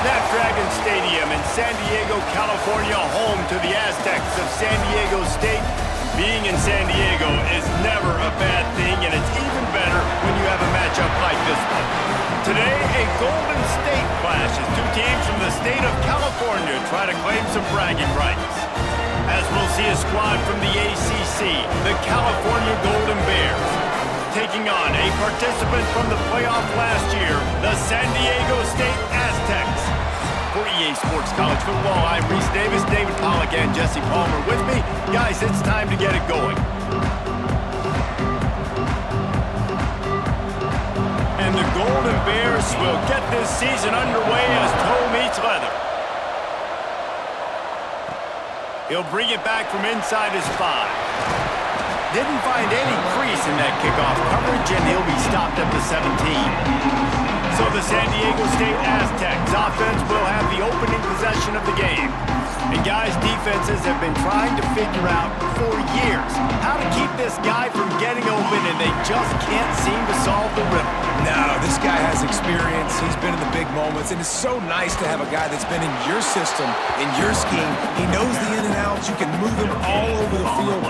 Snapdragon Stadium in San Diego, California, home to the Aztecs of San Diego State. Being in San Diego is never a bad thing, and it's even better when you have a matchup like this one. Today, a Golden State clash as two teams from the state of California try to claim some bragging rights. As we'll see a squad from the ACC, the California Golden Bears, taking on a participant from the playoff last year, the San Diego State Aztecs. For EA Sports College Football, I'm Reese Davis, David Pollack, and Jesse Palmer with me. Guys, it's time to get it going. And the Golden Bears will get this season underway as toe meets leather. He'll bring it back from inside his 5. Didn't find any crease in that kickoff coverage, and he'll be stopped at the 17. So the San Diego State Aztecs offense will have the opening possession of the game. And guys, defenses have been trying to figure out for years how to keep this guy from getting open, and they just can't seem to solve the riddle. No, this guy has experience. He's been in the big moments, and it's so nice to have a guy that's been in your system, in your scheme. He knows the in and outs. You can move him all over the field.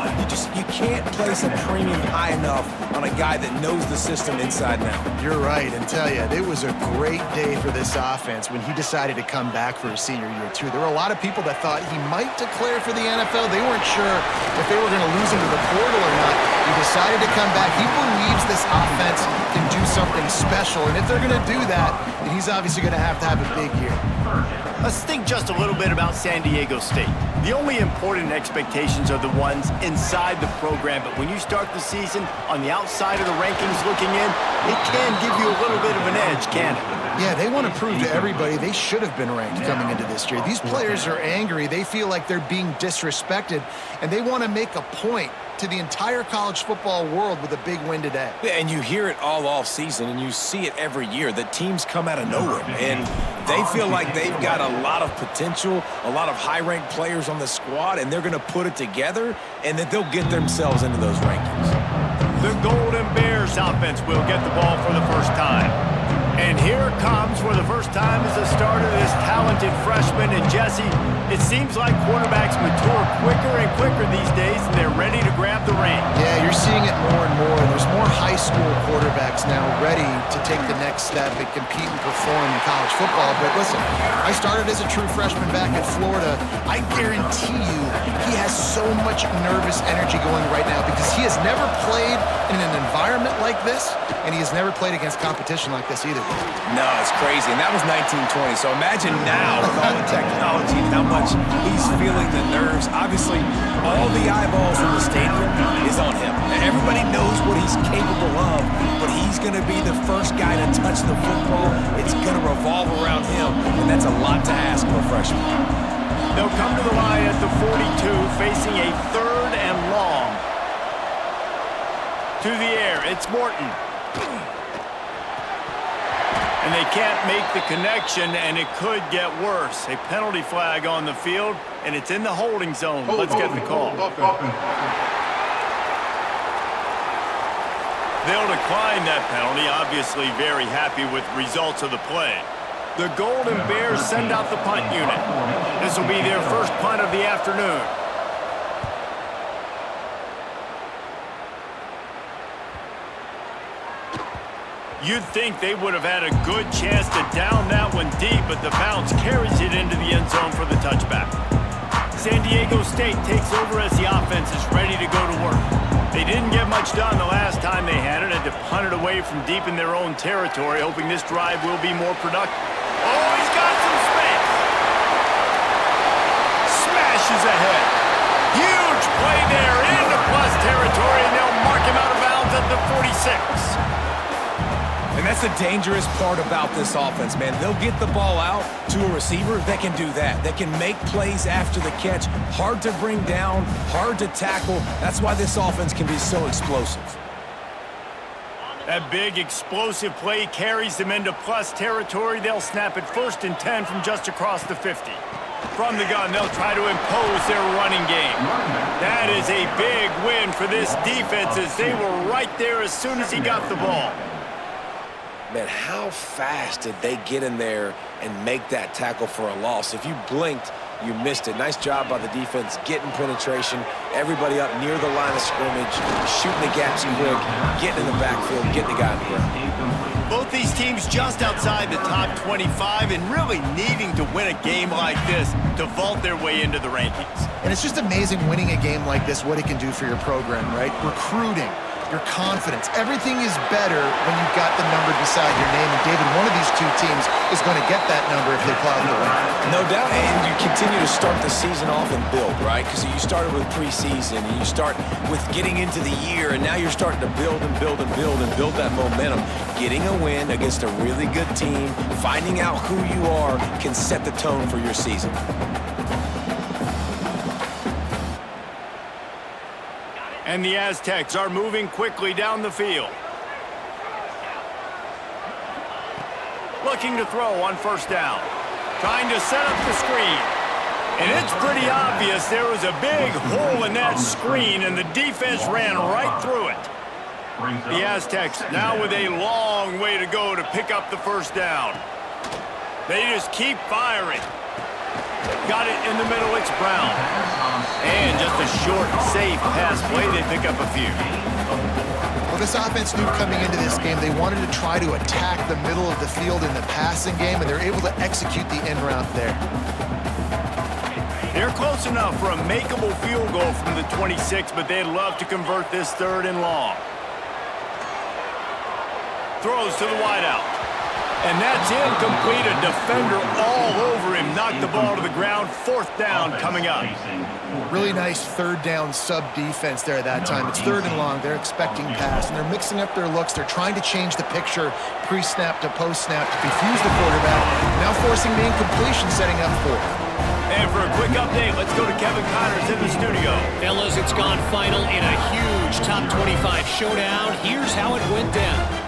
You can't place a premium high enough on a guy that knows the system inside and out. You're right, and tell you, it was a great day for this offense when he decided to come back for his senior year, too. There were a lot of people that thought he might declare for the NFL. They weren't sure if they were going to lose him to the portal or not. He decided to come back. He believes this offense can do something special, and if they're going to do that, then he's obviously going to have a big year. Let's think just a little bit about San Diego State. The only important expectations are the ones inside the program, but when you start the season on the outside of the rankings looking in, it can give you a little bit of an edge, can it? Yeah, they want to prove to everybody they should have been ranked coming into this year. These players are angry. They feel like they're being disrespected, and they want to make a point to the entire college football world with a big win today. Yeah, and you hear it all off season, and you see it every year. The teams come out of nowhere, and they feel like they've got a lot of potential, a lot of high-ranked players on the squad, and they're going to put it together, and that they'll get themselves into those rankings. The Golden Bears offense will get the ball for the first time. And here comes for the first time as a starter this talented freshman. And Jesse, it seems like quarterbacks mature quicker and quicker these days, and they're ready to grab the reins. Yeah, you're seeing it more and more. There's more high school quarterbacks now ready to take the next step and compete and perform in college football. But listen, I started as a true freshman back in Florida. I guarantee you he has so much nervous energy going right now because he has never played in an environment like this, and he has never played against competition like this either. No, it's crazy, and that was 1920. So imagine now with all the technology and how much he's feeling the nerves. Obviously, all the eyeballs in the stadium is on him. And everybody knows what he's capable of, but he's going to be the first guy to touch the football. It's going to revolve around him, and that's a lot to ask for a freshman. They'll come to the line at the 42, facing a 3rd and long. To the air, it's Morton. And they can't make the connection, and it could get worse. A penalty flag on the field, and it's in the holding zone. Let's get the call. They'll decline that penalty, obviously very happy with the results of the play. The Golden Bears send out the punt unit. This will be their first punt of the afternoon. You'd think they would have had a good chance to down that one deep, but the bounce carries it into the end zone for the touchback. San Diego State takes over as the offense is ready to go to work. They didn't get much done the last time they had it, and to punt it away from deep in their own territory, hoping this drive will be more productive. Oh, he's got some space. Smashes ahead. Huge play there into plus territory, and they'll mark him out of bounds at the 46. And that's the dangerous part about this offense, man. They'll get the ball out to a receiver that can do that. That can make plays after the catch. Hard to bring down, hard to tackle. That's why this offense can be so explosive. That big explosive play carries them into plus territory. They'll snap it 1st and 10 from just across the 50. From the gun, they'll try to impose their running game. That is a big win for this defense as they were right there as soon as he got the ball. man, how fast did they get in there and make that tackle for a loss? If you blinked, you missed it. Nice job by the defense getting penetration. Everybody up near the line of scrimmage, shooting the gaps quick, getting in the backfield, getting the guy in the ground. Both these teams just outside the top 25 and really needing to win a game like this to vault their way into the rankings. And it's just amazing winning a game like this, what it can do for your program, right? Recruiting, your confidence, everything is better when you've got the number beside your name. And David, one of these two teams is going to get that number if they plow the way. No doubt, and you continue to start the season off and build, right? Because you started with preseason, and you start with getting into the year, and now you're starting to build and build and build and build that momentum. Getting a win against a really good team, finding out who you are, can set the tone for your season. And the Aztecs are moving quickly down the field. Looking to throw on first down. Trying to set up the screen. And it's pretty obvious there was a big hole in that screen, and the defense ran right through it. The Aztecs now with a long way to go to pick up the first down. They just keep firing. Got it in the middle, it's Brown. And just a short, safe pass play, they pick up a few. Well, this offense knew coming into this game they wanted to try to attack the middle of the field in the passing game, and they're able to execute the end route there. They're close enough for a makeable field goal from the 26, but they'd love to convert this 3rd and long. Throws to the wideout. And that's incomplete. A defender all over him. Knocked the ball to the ground. 4th down coming up. Really nice 3rd down sub defense there that time. It's 3rd and long. They're expecting pass, and they're mixing up their looks. They're trying to change the picture pre-snap to post-snap to confuse the quarterback. Now forcing the incompletion, setting up 4th. And for a quick update, let's go to Kevin Connors in the studio. Fellas, it's gone final in a huge top 25 showdown. Here's how it went down.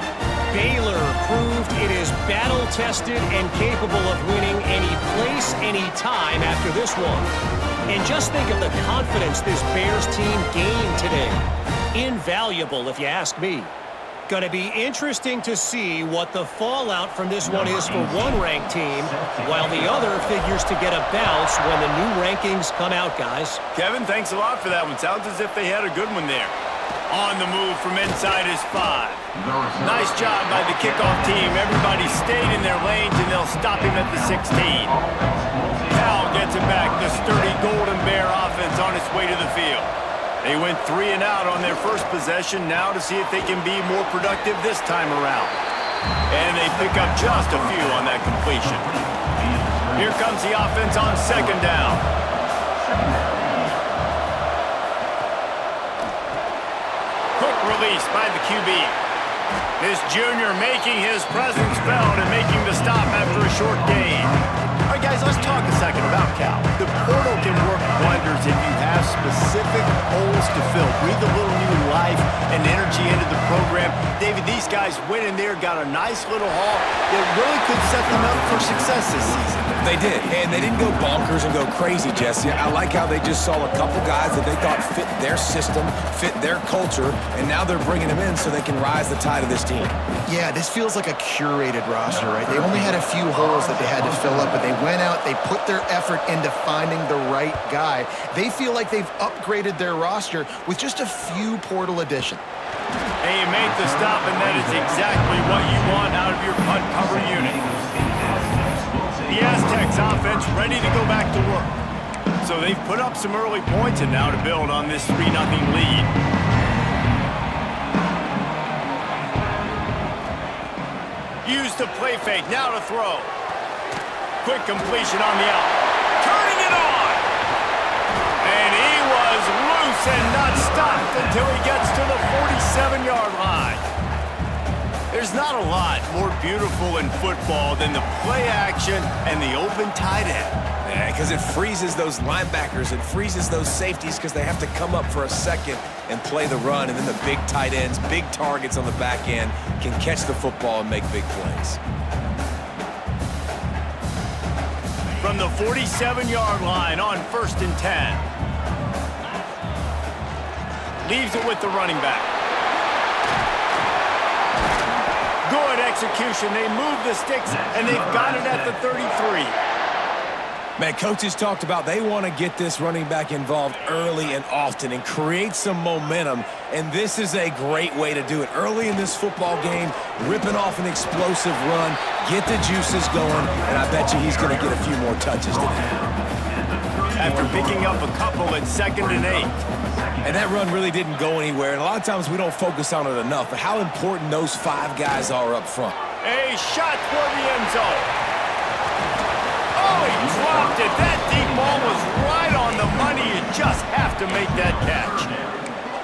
Baylor proved it is battle-tested and capable of winning any place, any time after this one. And just think of the confidence this Bears team gained today. Invaluable, if you ask me. Going to be interesting to see what the fallout from this one is for one ranked team, while the other figures to get a bounce when the new rankings come out, guys. Kevin, thanks a lot for that one. Sounds as if they had a good one there. On the move from inside his 5. Nice job by the kickoff team. Everybody stayed in their lanes, and they'll stop him at the 16. Cal gets it back. The sturdy Golden Bear offense on its way to the field. They went 3 and out on their first possession, now to see if they can be more productive this time around. And they pick up just a few on that completion. Here comes the offense on 2nd down. Released by the QB. This junior making his presence felt and making the stop after a short gain. All right, guys, let's talk a second about Cal. The portal can work wonders if you have specific holes to fill. Breathe a little new life and energy into the program. David, these guys went in there, got a nice little haul that really could set them up for success this season. They did, and they didn't go bonkers and go crazy, Jesse. I like how they just saw a couple guys that they thought fit their system, fit their culture, and now they're bringing them in so they can rise the tide of this team. Yeah, this feels like a curated roster, right? They only had a few holes that they had to fill up, but they went out, they put their effort into finding the right guy. They feel like they've upgraded their roster with just a few portal additions. And you make the stop, and that is exactly what you want out of your punt cover unit. The Aztecs offense ready to go back to work. So they've put up some early points, and now to build on this 3-0 lead. Use the play fake, now to throw. Quick completion on the out. Turning it on! And he was loose and not stopped until he gets to the 47-yard line. There's not a lot more beautiful in football than the play action and the open tight end. Yeah, because it freezes those linebackers, it freezes those safeties because they have to come up for a second and play the run, and then the big tight ends, big targets on the back end can catch the football and make big plays. From the 47-yard line on 1st and 10. Leaves it with the running back. Good execution. They move the sticks, and they've got it at the 33. Man, coaches talked about they want to get this running back involved early and often and create some momentum, and this is a great way to do it. Early in this football game, ripping off an explosive run, get the juices going, and I bet you he's going to get a few more touches today. After picking up a couple at 2nd and 8. And that run really didn't go anywhere, and a lot of times we don't focus on it enough, but how important those 5 guys are up front. A shot toward the end zone. Oh, he dropped it. That deep ball was right on the money. You just have to make that catch.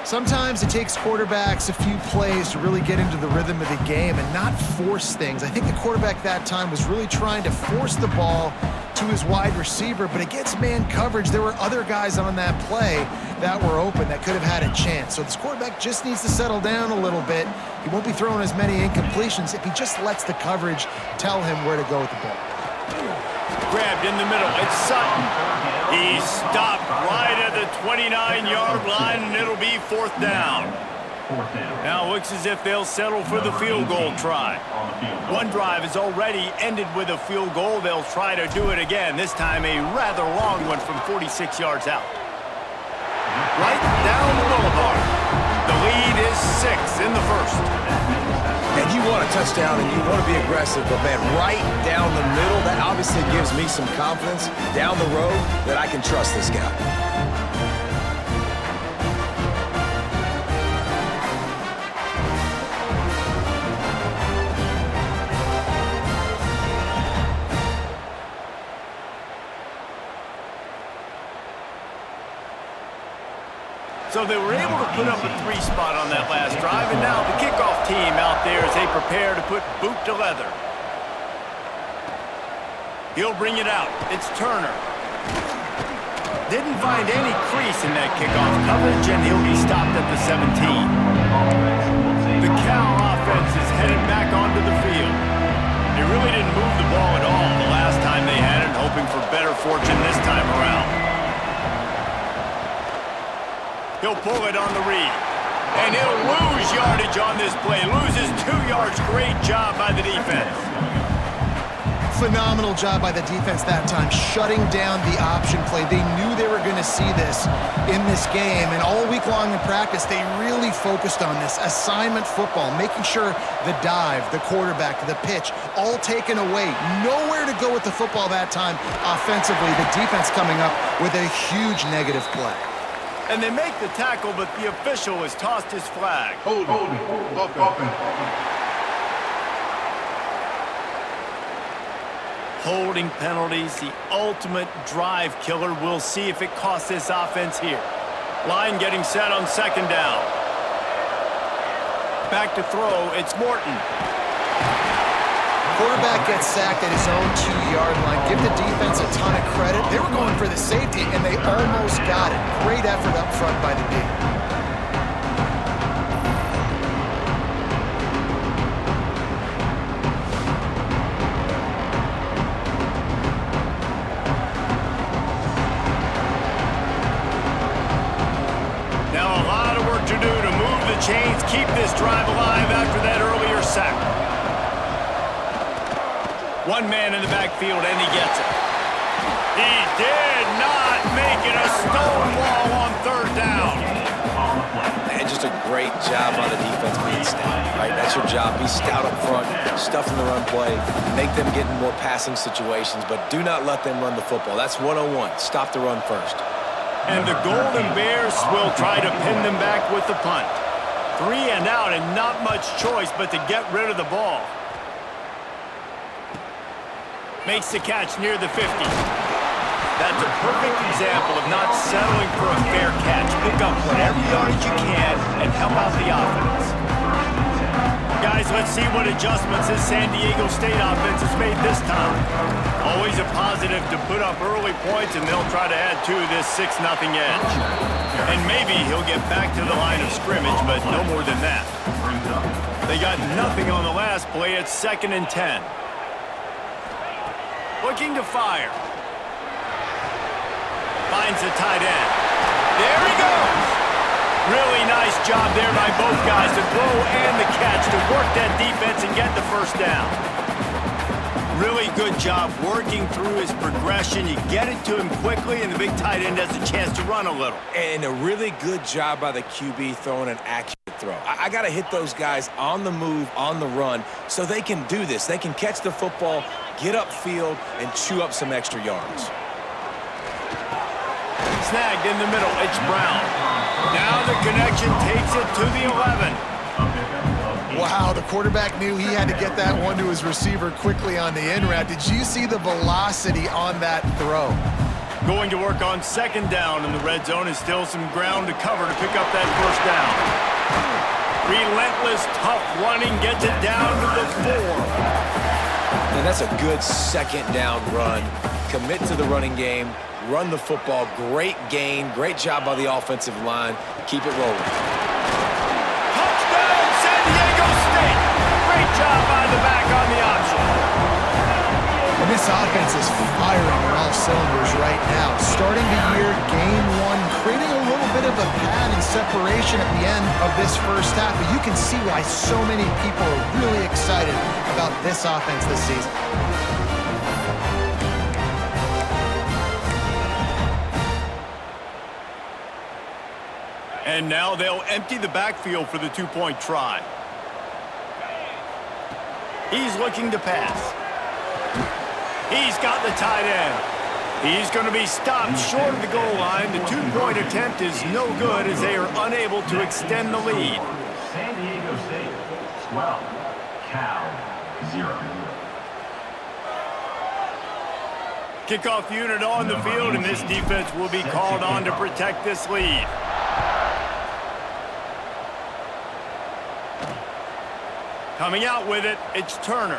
Sometimes it takes quarterbacks a few plays to really get into the rhythm of the game and not force things. I think the quarterback that time was really trying to force the ball to his wide receiver, but against man coverage, there were other guys on that play that were open that could have had a chance. So this quarterback just needs to settle down a little bit. He won't be throwing as many incompletions if he just lets the coverage tell him where to go with the ball. Grabbed in the middle. It's Sutton. He stopped right at the 29-yard line, and it'll be 4th down. Now it looks as if they'll settle for the field goal try. One drive has already ended with a field goal. They'll try to do it again, this time a rather long one from 46 yards out. Right down the boulevard. The lead is 6 in the first. And you want a touchdown and you want to be aggressive, but man, right down the middle, that obviously gives me some confidence down the road that I can trust this guy. So they were able to put up a 3 spot on that last drive, and now the kickoff team out there as they prepare to put boot to leather. He'll bring it out. It's Turner. Didn't find any crease in that kickoff coverage, and he'll be stopped at the 17. The Cal offense is headed back onto the field. They really didn't move the ball at all the last time they had it, hoping for better fortune this time around. He'll pull it on the read. And he'll lose yardage on this play. Loses 2 yards. Great job by the defense. Phenomenal job by the defense that time, shutting down the option play. They knew they were going to see this in this game, and all week long in practice, they really focused on this assignment football, making sure the dive, the quarterback, the pitch, all taken away. Nowhere to go with the football that time offensively. The defense coming up with a huge negative play. And they make the tackle, but the official has tossed his flag. Holding penalties, the ultimate drive killer. We'll see if it costs this offense here. Line getting set on 2nd down. Back to throw, it's Morton. Quarterback gets sacked at his own 2-yard line. Give the defense a ton of credit. They were going for the safety, and they almost got it. Great effort up front by the D. Now a lot of work to do to move the chains, keep this drive alive after that earlier sack. One man in the backfield, and he gets it. He did not make it. A stone wall on 3rd down. And just a great job by the defense being stout, right? That's your job. Be stout up front, stuff in the run play, make them get in more passing situations, but do not let them run the football. That's 101. Stop the run first. And the Golden Bears will try to pin them back with the punt. 3 and out, and not much choice but to get rid of the ball. Makes the catch near the 50. That's a perfect example of not settling for a fair catch. Pick up whatever yardage you can and help out the offense. Guys, let's see what adjustments this San Diego State offense has made this time. Always a positive to put up early points, and they'll try to add to this 6-0 edge. And maybe he'll get back to the line of scrimmage, but no more than that. They got nothing on the last play. It's 2nd and 10. Looking to fire. Finds the tight end. There he goes. Really nice job there by both guys to throw and the catch to work that defense and get the first down. Really good job working through his progression. You get it to him quickly, and the big tight end has a chance to run a little. And a really good job by the QB throwing an accurate throw. I got to hit those guys on the move, on the run, so they can do this. They can catch the football, get upfield, and chew up some extra yards. Snagged in the middle. It's Brown. Now the connection takes it to the 11. Wow, the quarterback knew he had to get that one to his receiver quickly on the in route. Did you see the velocity on that throw? Going to work on second down in the red zone, and still some ground to cover to pick up that first down. Relentless, tough running gets it down to the 4. And that's a good second down run. Commit to the running game, run the football. Great gain, great job by the offensive line. Keep it rolling. Great job by the back on the option. And this offense is firing on all cylinders right now. Starting the year, game one, creating a little bit of a pad and separation at the end of this first half. But you can see why so many people are really excited about this offense this season. And now they'll empty the backfield for the two-point try. He's looking to pass. He's got the tight end. He's going to be stopped short of the goal line. The two-point attempt is no good as they are unable to extend the lead. San Diego State, 12, Cal, 0. Kickoff unit on the field, and this defense will be called on to protect this lead. Coming out with it, it's Turner.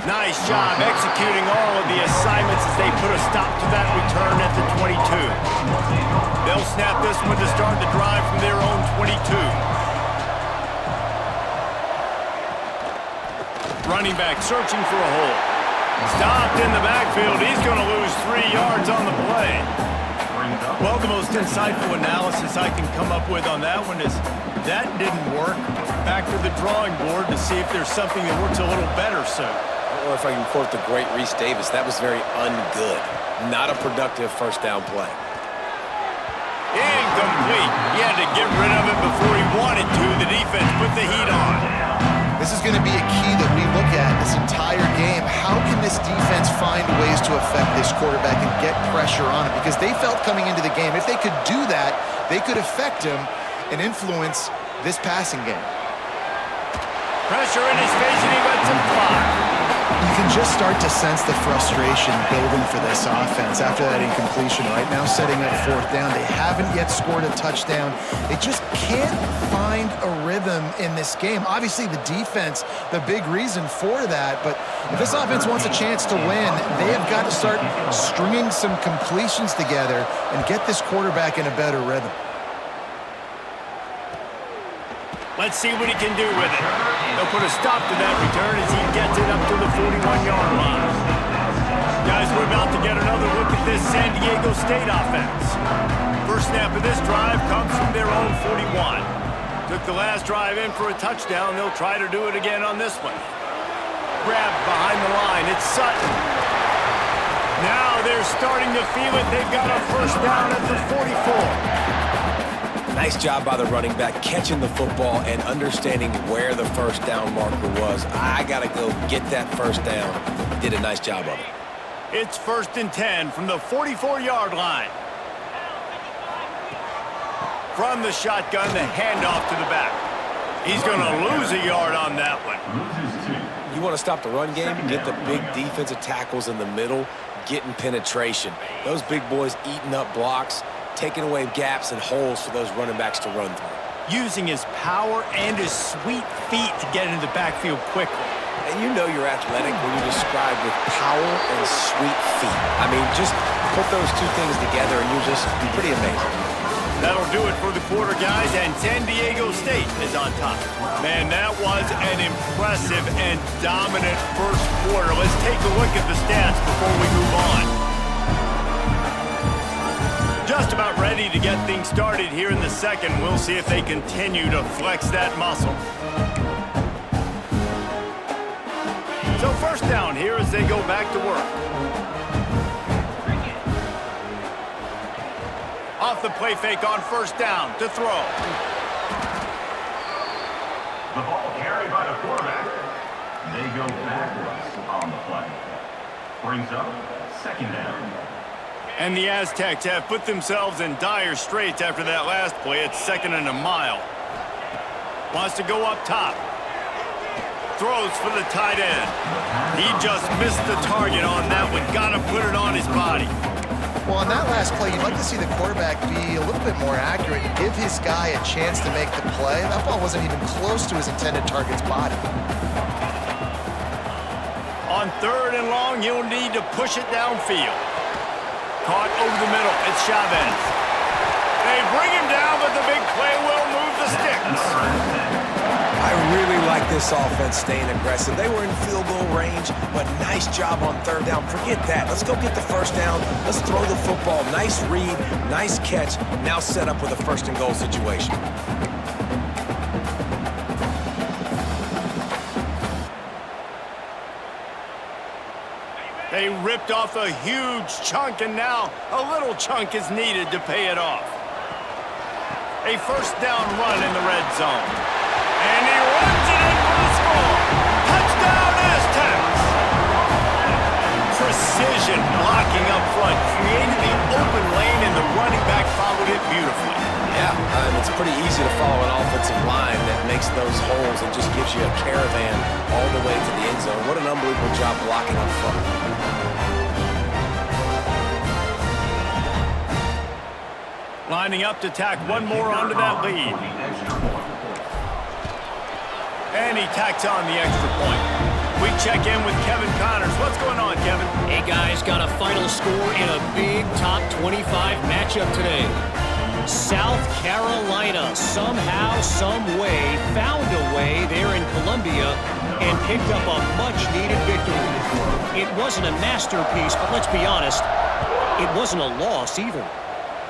Nice job executing all of the assignments as they put a stop to that return at the 22. They'll snap this one to start the drive from their own 22. Running back searching for a hole. Stopped in the backfield. He's going to lose 3 yards on the play. Well, the most insightful analysis I can come up with on that one is that didn't work. Back to the drawing board to see if there's something that works a little better soon. Or if I can quote the great Reese Davis, that was very ungood. Not a productive first down play. Incomplete. He had to get rid of it before he wanted to. The defense put the heat on. This is going to be a key that we look at this entire game. How can this defense find ways to affect this quarterback and get pressure on him? Because they felt coming into the game, if they could do that, they could affect him and influence this passing game. Pressure in his face, and he lets him fly. You can just start to sense the frustration building for this offense after that incompletion. Right now, setting up fourth down. They haven't yet scored a touchdown. They just can't find a rhythm in this game. Obviously, the defense, the big reason for that. But if this offense wants a chance to win, they have got to start stringing some completions together and get this quarterback in a better rhythm. Let's see what he can do with it. They'll put a stop to that return as he gets it up to the 41-yard line. Guys, we're about to get another look at this San Diego State offense. First snap of this drive comes from their own 41. Took the last drive in for a touchdown. They'll try to do it again on this one. Grabbed behind the line. It's Sutton. Now they're starting to feel it. They've got a first down at the 44. Nice job by the running back catching the football and understanding where the first down marker was. I got to go get that first down. Did a nice job of it. It's 1st and 10 from the 44-yard line. From the shotgun, the handoff to the back. He's going to lose a yard on that one. You want to stop the run game? Get the big defensive tackles in the middle, getting penetration. Those big boys eating up blocks, taking away gaps and holes for those running backs to run through. Using his power and his sweet feet to get into the backfield quickly. And you know you're athletic when you describe with power and sweet feet. I mean, just put those two things together and you're just pretty amazing. That'll do it for the quarter, guys, and San Diego State is on top. Man, that was an impressive and dominant first quarter. Let's take a look at the stats before we move on. Just about ready. ready to get things started here in the second. We'll see if they continue to flex that muscle. So first down here as they go back to work. Off the play fake on first down to throw. The ball carried by the quarterback. They go backwards on the play. Brings up second down. And the Aztecs have put themselves in dire straits after that last play. It's 2nd and a mile. Wants to go up top. Throws for the tight end. He just missed the target on that one. Got to put it on his body. Well, on that last play, you'd like to see the quarterback be a little bit more accurate and give his guy a chance to make the play. That ball wasn't even close to his intended target's body. On 3rd and long, he'll need to push it downfield. Caught over the middle. It's Chavez. They bring him down, but the big play will move the sticks. I really like this offense staying aggressive. They were in field goal range, but nice job on 3rd down. Forget that. Let's go get the first down. Let's throw the football. Nice read, nice catch. Now set up with a 1st and goal situation. They ripped off a huge chunk, and now a little chunk is needed to pay it off. A 1st down run in the red zone. And he runs it in for the score. Touchdown, Aztecs! Precision blocking up front created the open lane, and the running back followed it beautifully. Yeah, it's pretty easy to follow an offensive line that makes those holes and just gives you a caravan all the way to the end zone. What an unbelievable job blocking up front. Lining up to tack one more onto that lead. And he tacks on the extra point. We check in with Kevin Connors. What's going on, Kevin? Hey, guys, got a final score in a big top 25 matchup today. South Carolina somehow, some way, found a way there in Columbia and picked up a much-needed victory. It wasn't a masterpiece, but let's be honest, it wasn't a loss either.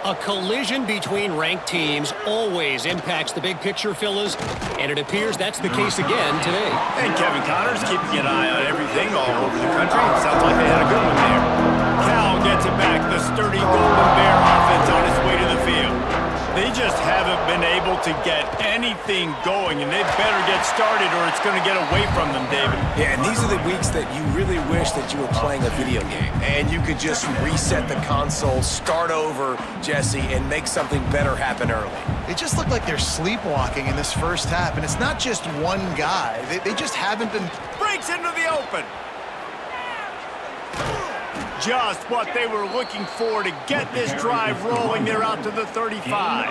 A collision between ranked teams always impacts the big picture, fellas, and it appears that's the case again today. And Kevin Connors keeping an eye on everything all over the country. Sounds like they had a good one there. Cal gets it back. The sturdy Golden Bear offense on its way to the field. They just haven't been able to get anything going, and they better get started or it's going to get away from them, David. Yeah, and these are the weeks that you really wish that you were playing a video game and you could just reset the console, start over, Jesse, and make something better happen early. They just look like they're sleepwalking in this first half, and it's not just one guy. They just haven't been... Breaks into the open. Just what they were looking for to get this drive rolling. They're out to the 35.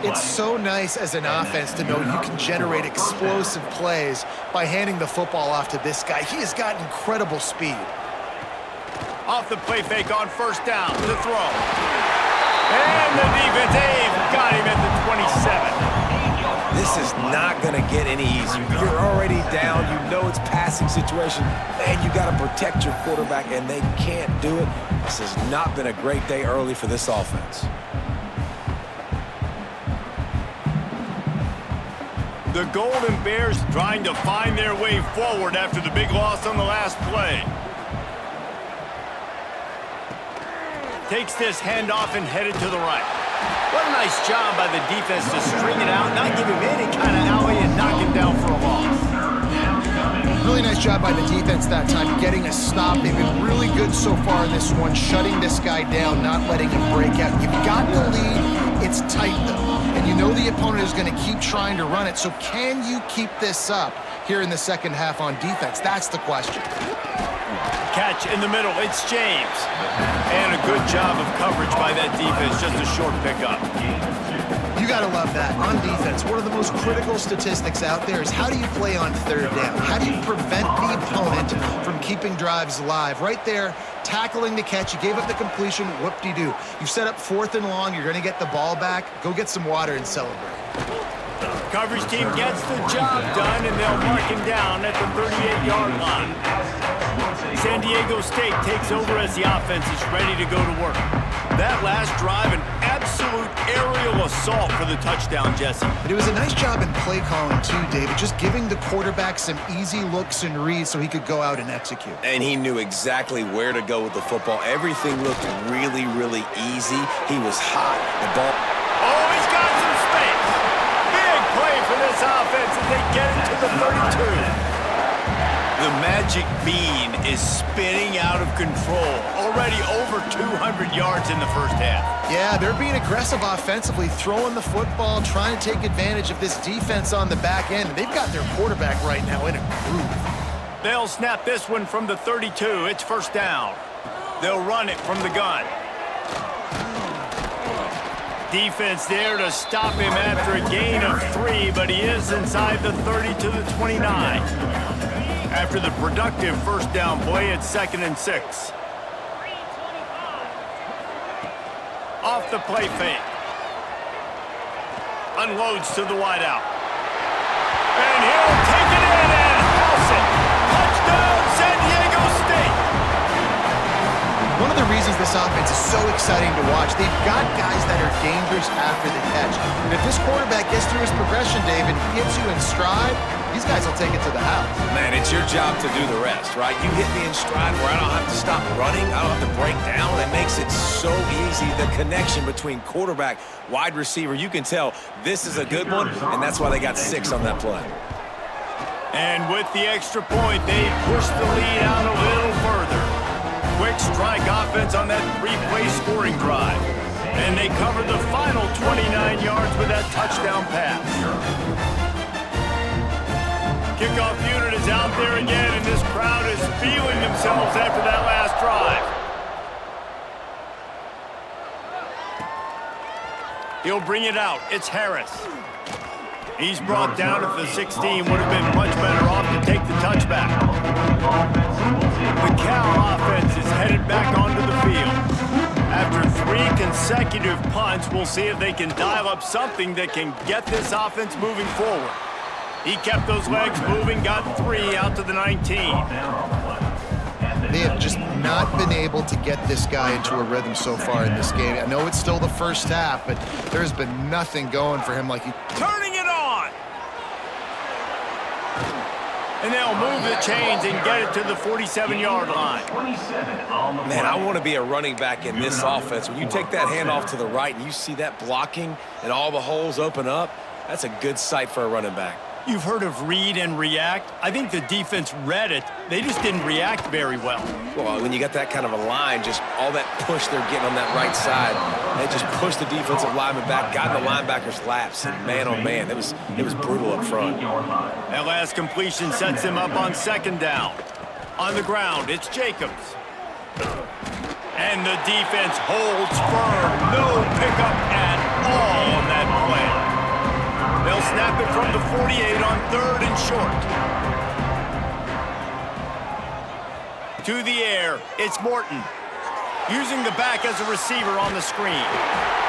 It's so nice as an offense to know you can generate explosive plays by handing the football off to this guy. He has got incredible speed. Off the play fake on 1st down to throw. And the defense, they've got him at the 27. This is not going to get any easier. You're already down. You know it's passing situation. And you got to protect your quarterback, and they can't do it. This has not been a great day early for this offense. The Golden Bears trying to find their way forward after the big loss on the last play. Takes this handoff and headed to the right. What a nice job by the defense to string it out, not give him any kind of alley, and knock him down for a loss. Really nice job by the defense that time, getting a stop. They've been really good so far in this one, shutting this guy down, not letting him break out. You've got the lead. It's tight, though. And you know the opponent is going to keep trying to run it. So can you keep this up here in the second half on defense? That's the question. Catch in the middle. It's James. And a good job of coverage by that defense. Just a short pickup. You got to love that. On defense, one of the most critical statistics out there is how do you play on 3rd down? How do you prevent the opponent from keeping drives alive? Right there, tackling the catch. You gave up the completion. Whoop-de-doo. You've set up 4th and long. You're going to get the ball back. Go get some water and celebrate. Coverage team gets the job done, and they'll mark him down at the 38-yard line. San Diego State takes over as the offense is ready to go to work. That last drive, an absolute aerial assault for the touchdown, Jesse. But it was a nice job in play calling too, David, just giving the quarterback some easy looks and reads so he could go out and execute. And he knew exactly where to go with the football. Everything looked really, really easy. He was hot. The ball... Oh, he's got some space. Big play for this offense as they get it to the 32. The magic bean is spinning out of control. Already over 200 yards in the first half. Yeah, they're being aggressive offensively, throwing the football, trying to take advantage of this defense on the back end. They've got their quarterback right now in a groove. They'll snap this one from the 32. It's first down. They'll run it from the gun. Defense there to stop him after a gain of 3, but he is inside the 30 to the 29. After the productive first down play, it's 2nd and 6. Off the play fake. Unloads to the wideout. And he'll take it in and house it. Touchdown, San Diego State. One of the reasons this offense is so exciting to watch, they've got guys that are dangerous after the catch. And if this quarterback gets through his progression, David, he hits you in stride, these guys will take it to the house. Man, it's your job to do the rest, right? You hit me in stride where I don't have to stop running. I don't have to break down. It makes it so easy. The connection between quarterback, wide receiver, you can tell this is a good one, and that's why they got 6 on that play. And with the extra point, they push the lead out a little further. Quick strike offense on that 3-play scoring drive. And they cover the final 29 yards with that touchdown pass. Kickoff unit is out there again, and this crowd is feeling themselves after that last drive. He'll bring it out. It's Harris. He's brought down at the 16. Would have been much better off to take the touchback. The Cal offense is headed back onto the field. After 3 consecutive punts, we'll see if they can dial up something that can get this offense moving forward. He kept those legs moving, got 3 out to the 19. They have just not been able to get this guy into a rhythm so far in this game. I know it's still the first half, but there's been nothing going for him like he... Turning it on! And they'll move the chains and get it to the 47-yard line. Man, I want to be a running back in this offense. When you take that handoff to the right and you see that blocking and all the holes open up, that's a good sight for a running back. You've heard of read and react. I think the defense read it. They just didn't react very well. Well, when you got that kind of a line, just all that push they're getting on that right side, they just pushed the defensive lineman back, got in the linebacker's laps, and man, oh man, it was brutal up front. That last completion sets him up on 2nd down. On the ground, it's Jacobs. And the defense holds firm. No pickup at all on that play. They'll snap it from the 48 on 3rd and short. To the air, it's Morton. Using the back as a receiver on the screen.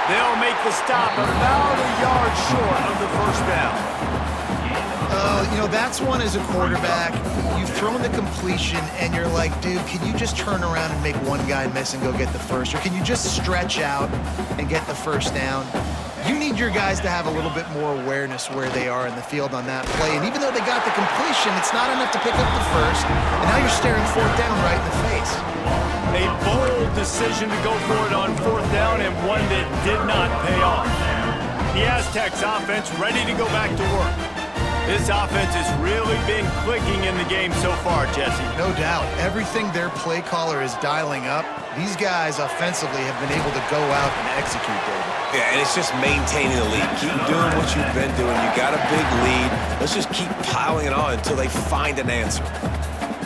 They'll make the stop about a yard short of the first down. You know, that's one as a quarterback. You've thrown the completion, and you're like, dude, can you just turn around and make one guy miss and go get the first? Or can you just stretch out and get the first down? You need your guys to have a little bit more awareness where they are in the field on that play. And even though they got the completion, it's not enough to pick up the first. And now you're staring 4th down right in the face. A bold decision to go for it on 4th down, and one that did not pay off. The Aztecs offense ready to go back to work. This offense has really been clicking in the game so far, Jesse. No doubt. Everything their play caller is dialing up, these guys offensively have been able to go out and execute, David. Yeah, and it's just maintaining the lead. Keep doing what you've been doing. You got a big lead. Let's just keep piling it on until they find an answer.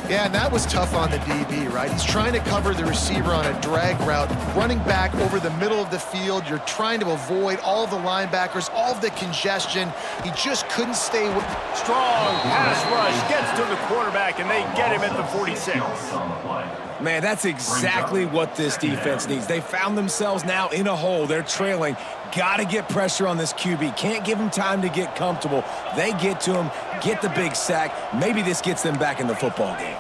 Yeah, and that was tough on the DB, right? He's trying to cover the receiver on a drag route, running back over the middle of the field. You're trying to avoid all of the linebackers, all of the congestion. He just couldn't stay with... Strong pass rush gets to the quarterback, and they get him at the 46. Man, that's exactly what this defense needs. They found themselves now in a hole. They're trailing. Got to get pressure on this QB. Can't give him time to get comfortable. They get to him, get the big sack. Maybe this gets them back in the football game.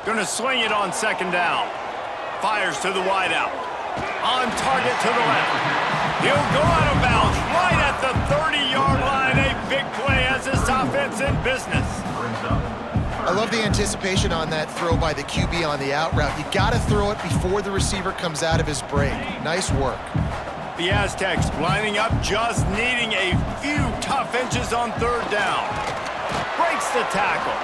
Gonna swing it on 2nd down. fires to the wideout. On target to the left. He'll go out of bounds right at the 30-yard line. A big play as this offense in business. I love the anticipation on that throw by the QB on the out route. You got to throw it before the receiver comes out of his break. Nice work. The Aztecs lining up, just needing a few tough inches on third down. Breaks the tackle.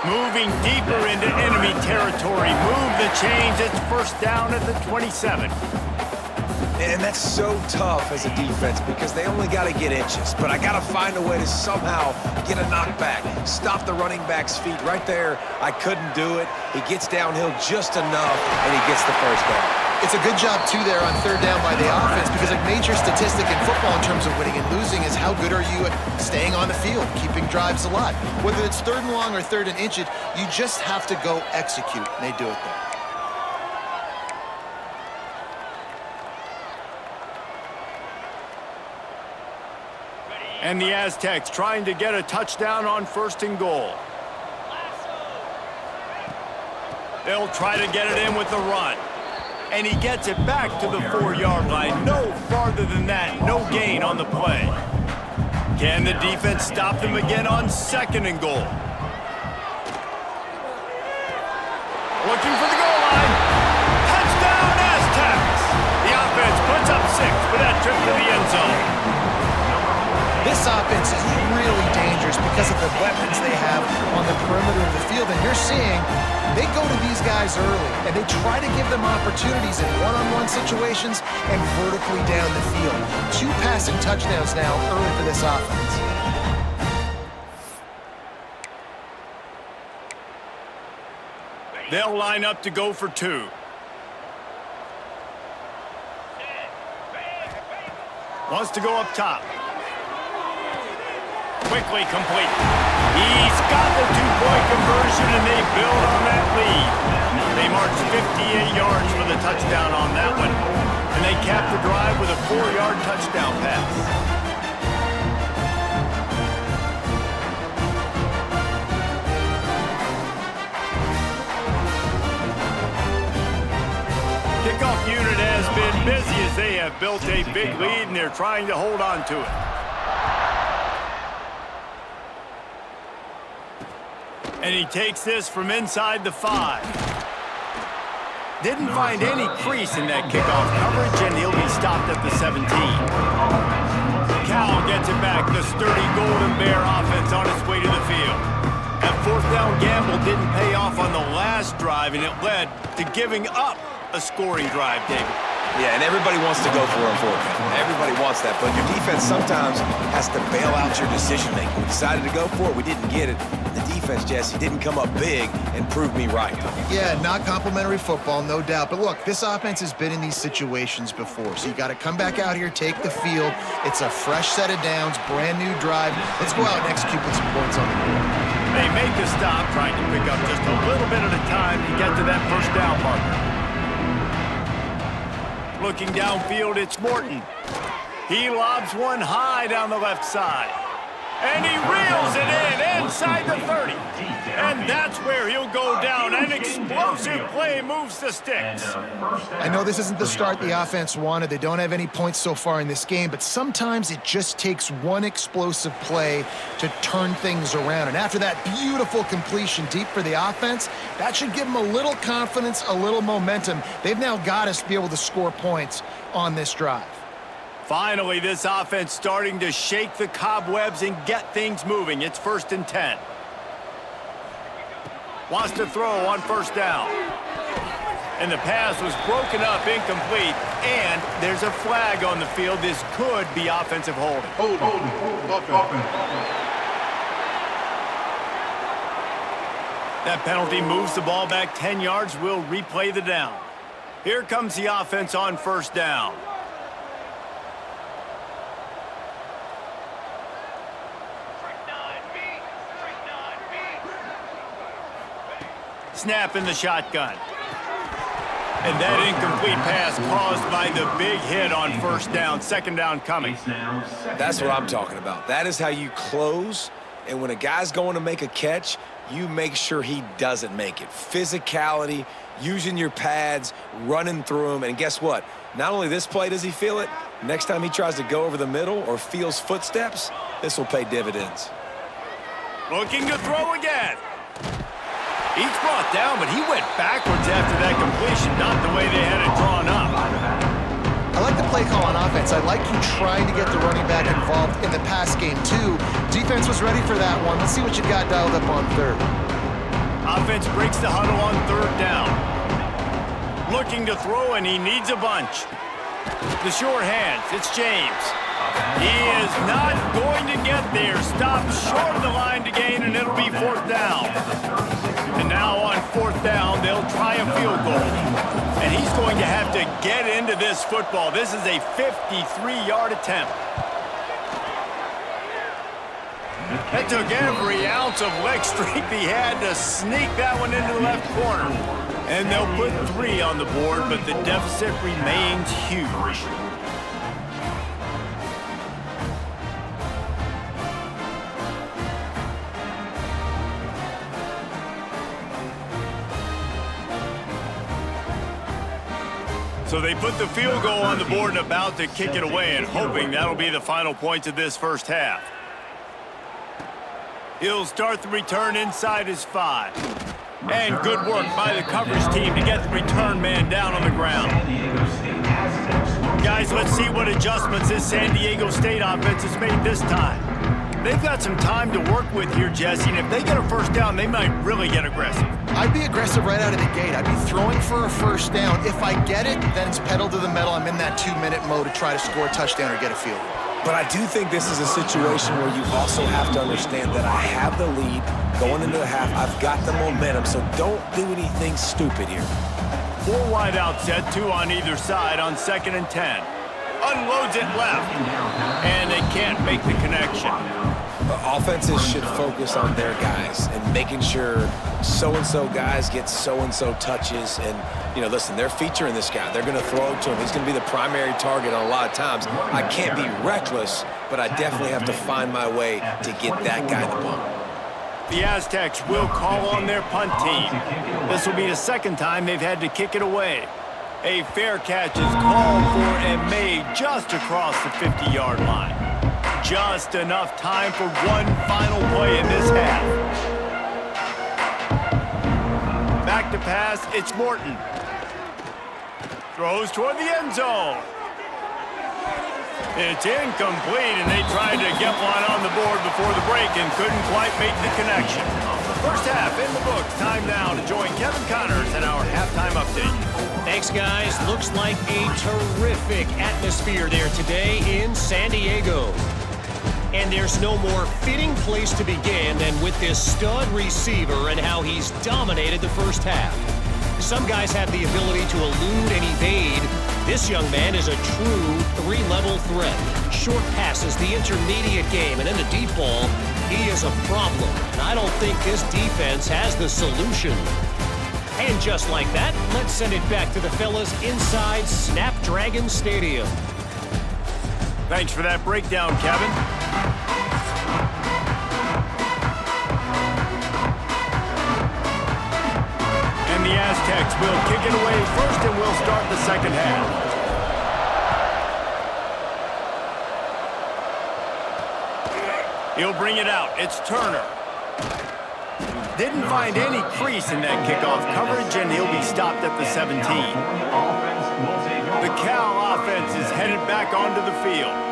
Moving deeper into enemy territory. Move the chains. It's first down at the 27. And that's so tough as a defense because they only got to get inches. But I got to find a way to somehow get a knockback. Stop the running back's feet right there. I couldn't do it. He gets downhill just enough, and he gets the first down. It's a good job, too, there on third down by the offense because a major statistic in football in terms of winning and losing is how good are you at staying on the field, keeping drives alive. Whether it's third and long or third and inches, you just have to go execute, and they do it there. And the Aztecs trying to get a touchdown on first and goal. They'll try to get it in with the run. And he gets it back to the 4-yard line. No farther than that. No gain on the play. Can the defense stop them again on second and goal? Looking for the goal line. Touchdown, Aztecs! The offense puts up 6 with that trip to the end zone. This offense is really dangerous because of the weapons they have on the perimeter of the field. And you're seeing they go to these guys early, and they try to give them opportunities in one-on-one situations and vertically down the field. 2 passing touchdowns now early for this offense. They'll line up to go for 2. Wants to go up top. Quickly complete. He's got the 2-point conversion, and they build on that lead. They march 58 yards for the touchdown on that one, and they cap the drive with a 4-yard touchdown pass. Kickoff unit has been busy as they have built a big lead, and they're trying to hold on to it. And he takes this from inside the 5. Didn't find any crease in that kickoff coverage, and he'll be stopped at the 17. Cal gets it back. The sturdy Golden Bear offense on its way to the field. That fourth down gamble didn't pay off on the last drive, and it led to giving up a scoring drive, David. Yeah, and everybody wants to go for it, unfortunately. Everybody wants that, but your defense sometimes has to bail out your decision-making. We decided to go for it. We didn't get it. The defense, Jesse, didn't come up big and prove me right. Yeah, not complimentary football, no doubt. But look, this offense has been in these situations before, so you got to come back out here, take the field. It's a fresh set of downs, brand new drive. Let's go out and execute with some points on the board. They make a stop, trying to pick up just a little bit at a time to get to that first down marker. Looking downfield, it's Morton. He lobs one high down the left side. And he reels it in inside the 30. And that's where he'll go down. An explosive play moves the sticks. I know this isn't the start the offense wanted. They don't have any points so far in this game, but sometimes it just takes one explosive play to turn things around. And after that beautiful completion deep for the offense, that should give them a little confidence, a little momentum. They've now got us to be able to score points on this drive. Finally, this offense starting to shake the cobwebs and get things moving. It's 1st and 10. Wants to throw on first down. And the pass was broken up, incomplete, and there's a flag on the field. This could be offensive holding. That penalty moves the ball back 10 yards. We'll replay the down. Here comes the offense on first down. Snap in the shotgun. And that incomplete pass caused by the big hit on first down. Second down coming. That's what I'm talking about. That is how you close. And when a guy's going to make a catch, you make sure he doesn't make it. Physicality, using your pads, running through them, and guess what? Not only this play does he feel it, next time he tries to go over the middle or feels footsteps, this will pay dividends. Looking to throw again. He's brought down, but he went backwards after that completion, not the way they had it drawn up. I like the play call on offense. I like you trying to get the running back involved in the pass game, too. Defense was ready for that one. Let's see what you got dialed up on third. Offense breaks the huddle on third down. Looking to throw, and he needs a bunch. The short hands, it's James. He is not going to get there. Stopped short of the line to gain, and it'll be fourth down. And now on fourth down, they'll try a field goal. And he's going to have to get into this football. This is a 53-yard attempt. That took every ounce of leg strength he had to sneak that one into the left corner. And they'll put 3 on the board, but the deficit remains huge. So they put the field goal on the board and about to kick it away, and hoping that'll be the final points of this first half. He'll start the return inside his 5. And good work by the coverage team to get the return man down on the ground. Guys, let's see what adjustments this San Diego State offense has made this time. They've got some time to work with here, Jesse, and if they get a first down, they might really get aggressive. I'd be aggressive right out of the gate. I'd be throwing for a first down. If I get it, then it's pedal to the metal. I'm in that 2-minute mode to try to score a touchdown or get a field goal. But I do think this is a situation where you also have to understand that I have the lead going into the half. I've got the momentum, so don't do anything stupid here. 4 wide out set, 2 on either side on 2nd and 10. Unloads it left, and they can't make the connection. Offenses should focus on their guys and making sure so-and-so guys get so-and-so touches. And, you know, listen, they're featuring this guy. They're going to throw it to him. He's going to be the primary target on a lot of times. I can't be reckless, but I definitely have to find my way to get that guy the ball. The Aztecs will call on their punt team. This will be the second time they've had to kick it away. A fair catch is called for and made just across the 50-yard line. Just enough time for one final play in this half. Back to pass, it's Morton. Throws toward the end zone. It's incomplete, and they tried to get one on the board before the break and couldn't quite make the connection. First half in the books. Time now to join Kevin Connors in our halftime update. Thanks, guys. Looks like a terrific atmosphere there today in San Diego. And there's no more fitting place to begin than with this stud receiver and how he's dominated the first half. Some guys have the ability to elude and evade. This young man is a true 3-level threat. Short passes, the intermediate game, and in the deep ball, he is a problem. And I don't think this defense has the solution. And just like that, let's send it back to the fellas inside Snapdragon Stadium. Thanks for that breakdown, Kevin. And the Aztecs will kick it away first, and we'll start the second half. He'll bring it out. It's Turner. Didn't find any crease in that kickoff coverage, and he'll be stopped at the 17. The Cal offense is headed back onto the field.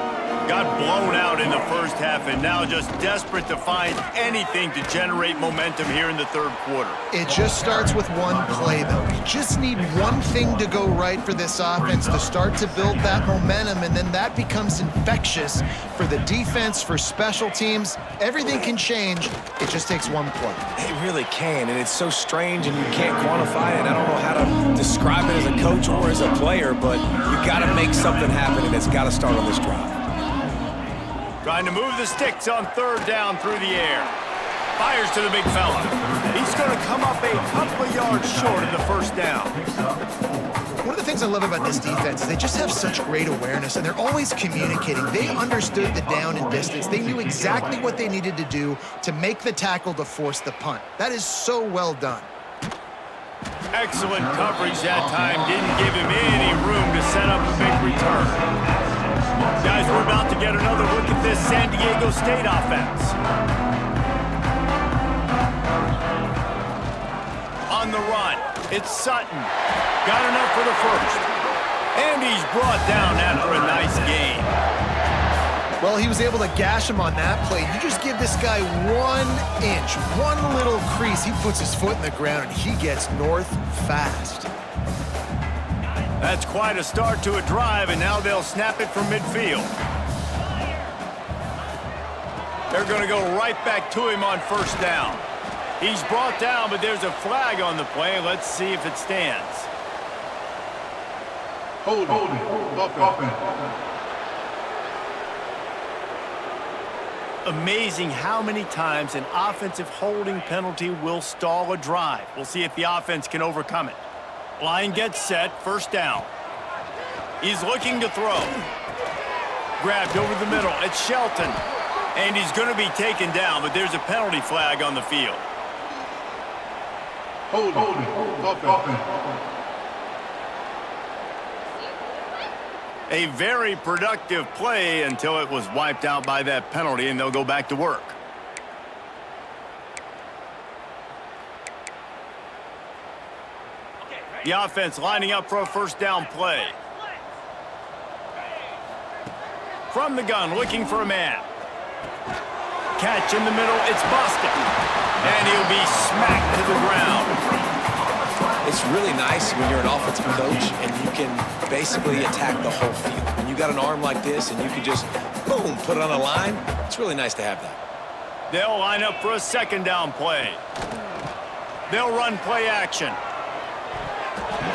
Got blown out in the first half and now just desperate to find anything to generate momentum here in the third quarter. It just starts with one play, though. You just need one thing to go right for this offense to start to build that momentum, and then that becomes infectious for the defense, for special teams. Everything can change. It just takes one play. It really can, and it's so strange, and you can't quantify it. I don't know how to describe it as a coach or as a player, but you got to make something happen, and it's got to start on this drive. Trying to move the sticks on third down through the air. Fires to the big fella. He's going to come up a couple of yards short of the first down. one of the things I love about this defense is they just have such great awareness, and they're always communicating. They understood the down and distance. They knew exactly what they needed to do to make the tackle to force the punt. That is so well done. Excellent coverage that time. Didn't give him any room to set up a big return. Guys, we're about to get another look at this San Diego State offense. On the run, it's Sutton. Got enough for the first. And he's brought down after a nice gain. Well, he was able to gash him on that play. You just give this guy 1 inch, one little crease, he puts his foot in the ground, and he gets north fast. That's quite a start to a drive, and now they'll snap it from midfield. They're going to go right back to him on first down. He's brought down, but there's a flag on the play. Let's see if it stands. Hold it. Amazing how many times an offensive holding penalty will stall a drive. We'll see if the offense can overcome it. Line gets set, first down. He's looking to throw. Grabbed over the middle. It's Shelton. And he's going to be taken down, but there's a penalty flag on the field. Hold it. A very productive play until it was wiped out by that penalty, and they'll go back to work. The offense lining up for a first down play. From the gun, looking for a man. Catch in the middle, it's busted. And he'll be smacked to the ground. It's really nice when you're an offensive coach and you can basically attack the whole field. When you got an arm like this and you can just, boom, put it on a line, it's really nice to have that. They'll line up for a second down play. They'll run play action.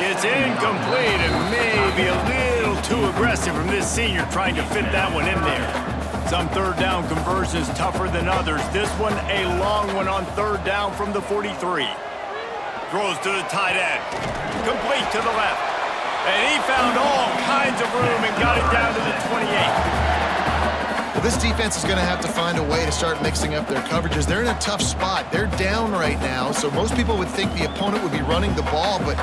It's incomplete and maybe a little too aggressive from this senior trying to fit that one in there. Some third down conversions tougher than others. This one a long one on third down from the 43. Throws to the tight end. Complete to the left. And he found all kinds of room and got it down to the 28. Well, this defense is going to have to find a way to start mixing up their coverages. They're in a tough spot. They're down right now, so most people would think the opponent would be running the ball, but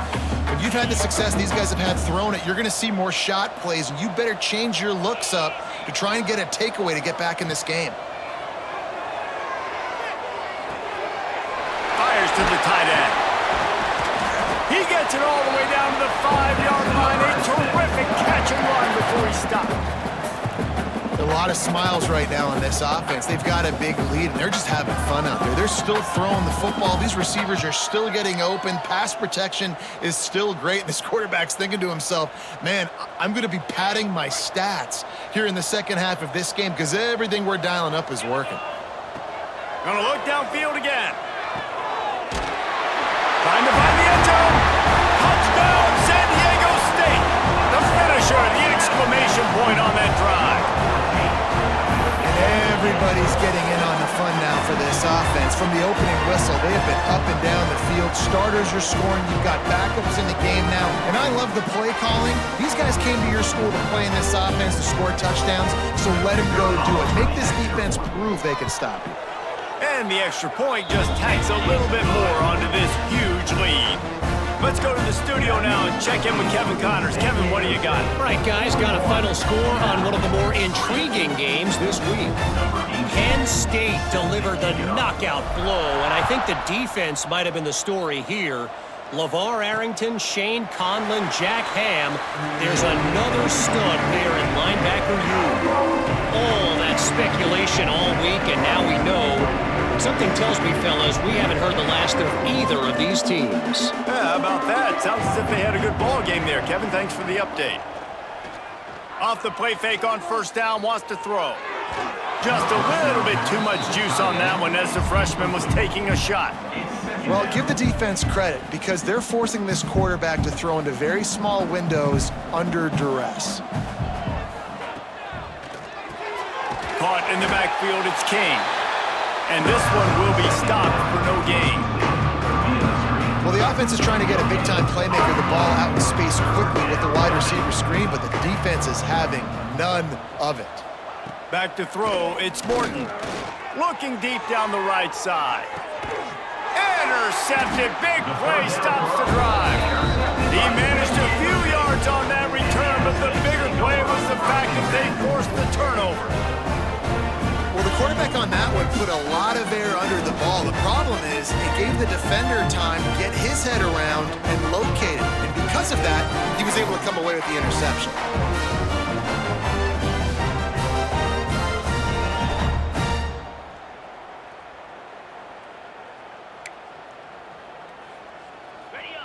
when you've had the success these guys have had throwing it, you're going to see more shot plays, and you better change your looks up to try and get a takeaway to get back in this game. Fires to the tight end. He gets it all the way down to the 5-yard line. A terrific catch and run before he stopped. A lot of smiles right now on this offense. They've got a big lead, and they're just having fun out there. They're still throwing the football. These receivers are still getting open. Pass protection is still great. This quarterback's thinking to himself, man, I'm going to be padding my stats here in the second half of this game because everything we're dialing up is working. Gonna look downfield again. Trying to find the end zone. Touchdown, San Diego State. The finisher, the exclamation point on that drive. And everybody's getting in on the fun now for this offense. From the opening whistle, they have been up and down the field. Starters are scoring. You've got backups in the game now. And I love the play calling. These guys came to your school to play in this offense to score touchdowns, so let them go do it. Make this defense prove they can stop you. And the extra point just tacks a little bit more onto this huge lead. Let's go to the studio now and check in with Kevin Connors. Kevin, what do you got? All right, guys, got a final score on one of the more intriguing games this week. Penn State delivered the knockout blow, and I think the defense might have been the story here. LeVar Arrington, Shane Conlon, Jack Ham. There's another stud there in linebacker U. All that speculation all week, and now we know. Something tells me, fellas, we haven't heard the last of either of these teams. Yeah, how about that? Sounds as if they had a good ball game there. Kevin, thanks for the update. Off the play fake on first down, wants to throw. Just a little bit too much juice on that one as the freshman was taking a shot. Well, give the defense credit because they're forcing this quarterback to throw into very small windows under duress. Caught in the backfield, it's King. And this one will be stopped for no gain. Well, the offense is trying to get a big-time playmaker the ball out in space quickly with the wide receiver screen, but the defense is having none of it. Back to throw, it's Morton. Looking deep down the right side. Intercepted, big play, stops the drive. He managed a few yards on that return, but the bigger play was the fact that they forced the turnover. Well, the quarterback on that one put a lot of air under the ball. The problem is it gave the defender time to get his head around and locate it. And because of that, he was able to come away with the interception.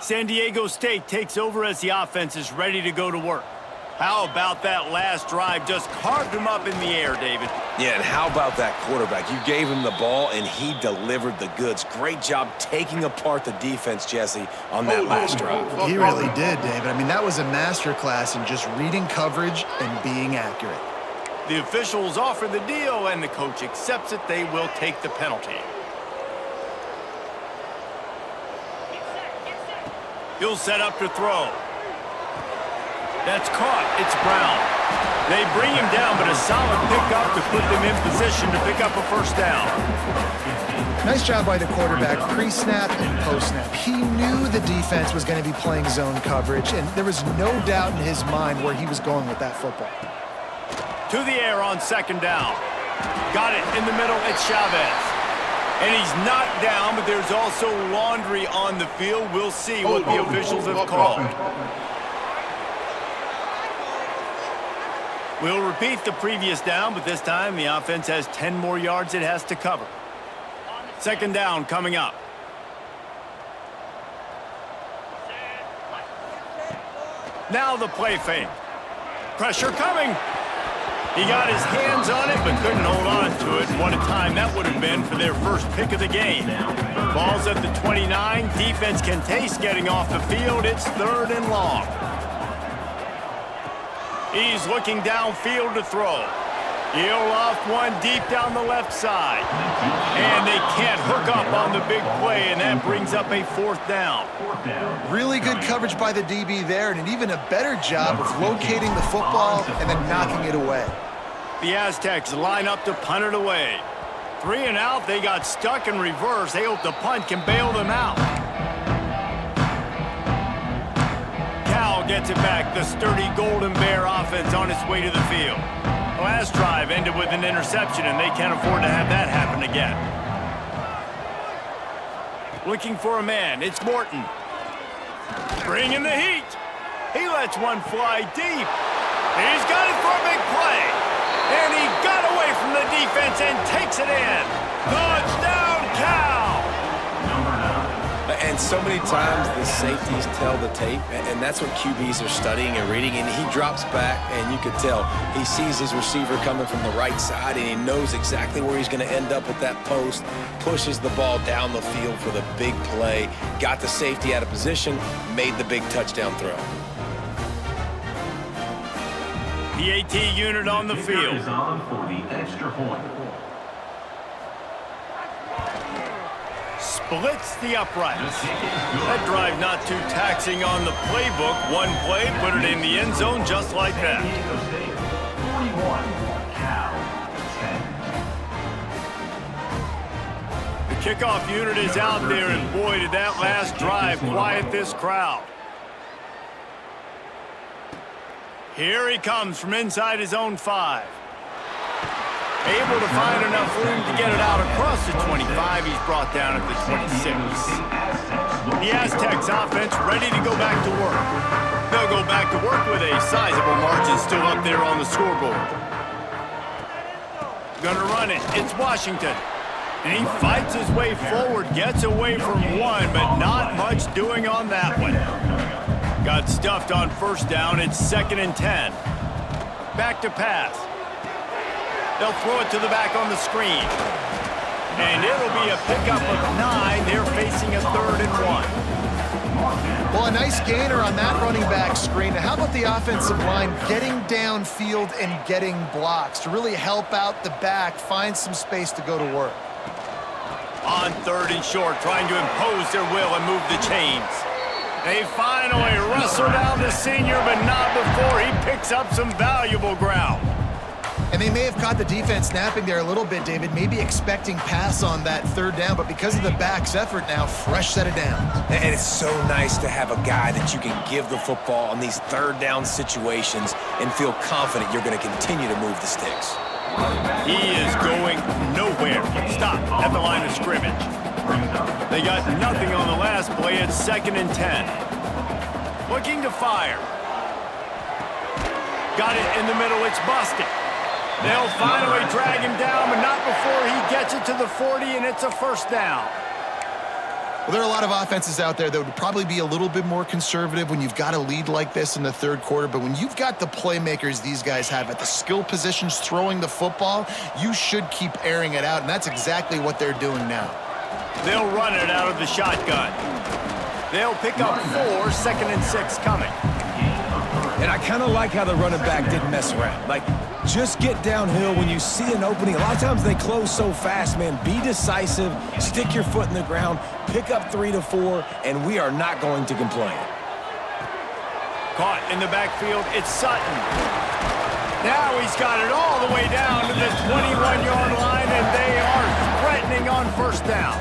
San Diego State takes over as the offense is ready to go to work. How about that last drive? Just carved him up in the air, David. Yeah, and how about that quarterback? You gave him the ball, and he delivered the goods. Great job taking apart the defense, Jesse, on that last drive. He really did, David. I mean, that was a masterclass in just reading coverage and being accurate. The officials offer the deal, and the coach accepts it. They will take the penalty. He'll set up to throw. That's caught. It's Brown. They bring him down, but a solid pickup to put them in position to pick up a first down. Nice job by the quarterback, pre-snap and post-snap. He knew the defense was going to be playing zone coverage, and there was no doubt in his mind where he was going with that football. To the air on second down. Got it in the middle. It's Chavez. And he's knocked down, but there's also laundry on the field. We'll see what the officials have called. We'll repeat the previous down, but this time the offense has 10 more yards it has to cover. Second down coming up. Now the play fake. Pressure coming. He got his hands on it, but couldn't hold on to it. And what a time that would have been for their first pick of the game. Ball's at the 29. Defense can taste getting off the field. It's third and long. He's looking downfield to throw. He'll off one deep down the left side. And they can't hook up on the big play, and that brings up a fourth down. Really good coverage by the DB there, and an even a better job of locating the football and then knocking it away. The Aztecs line up to punt it away. 3 and out, they got stuck in reverse. They hope the punt can bail them out. Cal gets it back. The sturdy Golden Bear offense on its way to the field. The last drive ended with an interception, and they can't afford to have that happen again. Looking for a man. It's Morton. Bringing the heat. He lets one fly deep. He's got it for a big play. And he got away from the defense and takes it in. Touchdown, Cal! And so many times the safeties tell the tape, and that's what QBs are studying and reading, and he drops back, and you could tell he sees his receiver coming from the right side, and he knows exactly where he's going to end up at that post, pushes the ball down the field for the big play, got the safety out of position, made the big touchdown throw. The AT unit on the field. Is on for the extra point. Splits the uprights. That drive not too taxing on the playbook. One play, put it in the end zone just like that. 41, Cal 10. The kickoff unit is out there, and boy, did that last drive quiet this crowd. Here he comes from inside his own 5. Able to find enough room to get it out across the 25. He's brought down at the 26. The Aztecs offense ready to go back to work. They'll go back to work with a sizable margin still up there on the scoreboard. Gonna run it. It's Washington. And he fights his way forward, gets away from one, but not much doing on that one. Got stuffed on first down. It's 2nd and 10. Back to pass. They'll throw it to the back on the screen. And it'll be a pickup of 9. They're facing a 3rd and 1. Well, a nice gainer on that running back screen. Now, how about the offensive line getting downfield and getting blocks to really help out the back, find some space to go to work? On 3rd and short, trying to impose their will and move the chains. They finally wrestle down the senior, but not before he picks up some valuable ground. And they may have caught the defense snapping there a little bit, David, maybe expecting pass on that 3rd down, but because of the back's effort now, fresh set of downs. And it's so nice to have a guy that you can give the football on these 3rd down situations and feel confident you're going to continue to move the sticks. He is going nowhere. Stop at the line of scrimmage. They got nothing on the last play. It's 2nd and 10. Looking to fire. Got it in the middle. It's busted. They'll finally drag him down, but not before he gets it to the 40, and it's a 1st down. Well, there are a lot of offenses out there that would probably be a little bit more conservative when you've got a lead like this in the 3rd quarter, but when you've got the playmakers these guys have at the skill positions throwing the football, you should keep airing it out, and that's exactly what they're doing now. They'll run it out of the shotgun. They'll pick up 4, 2nd and 6 coming. And I kind of like how the running back didn't mess around. Like, just get downhill when you see an opening. A lot of times they close so fast, man. Be decisive, stick your foot in the ground, pick up 3 to 4, and we are not going to complain. Caught in the backfield, it's Sutton. Now he's got it all the way down to the 21-yard line, and they are threatening on 1st down.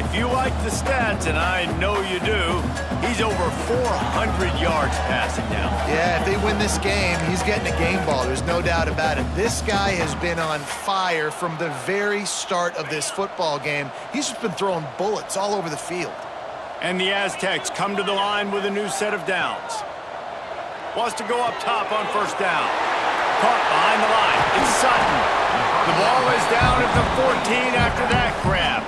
If you like the stats, and I know you do, he's over 400 yards passing now. Yeah, if they win this game, he's getting a game ball. There's no doubt about it. This guy has been on fire from the very start of this football game. He's just been throwing bullets all over the field. And the Aztecs come to the line with a new set of downs. Wants to go up top on 1st down. Caught behind the line. It's Sutton. The ball is down at the 14 after that grab.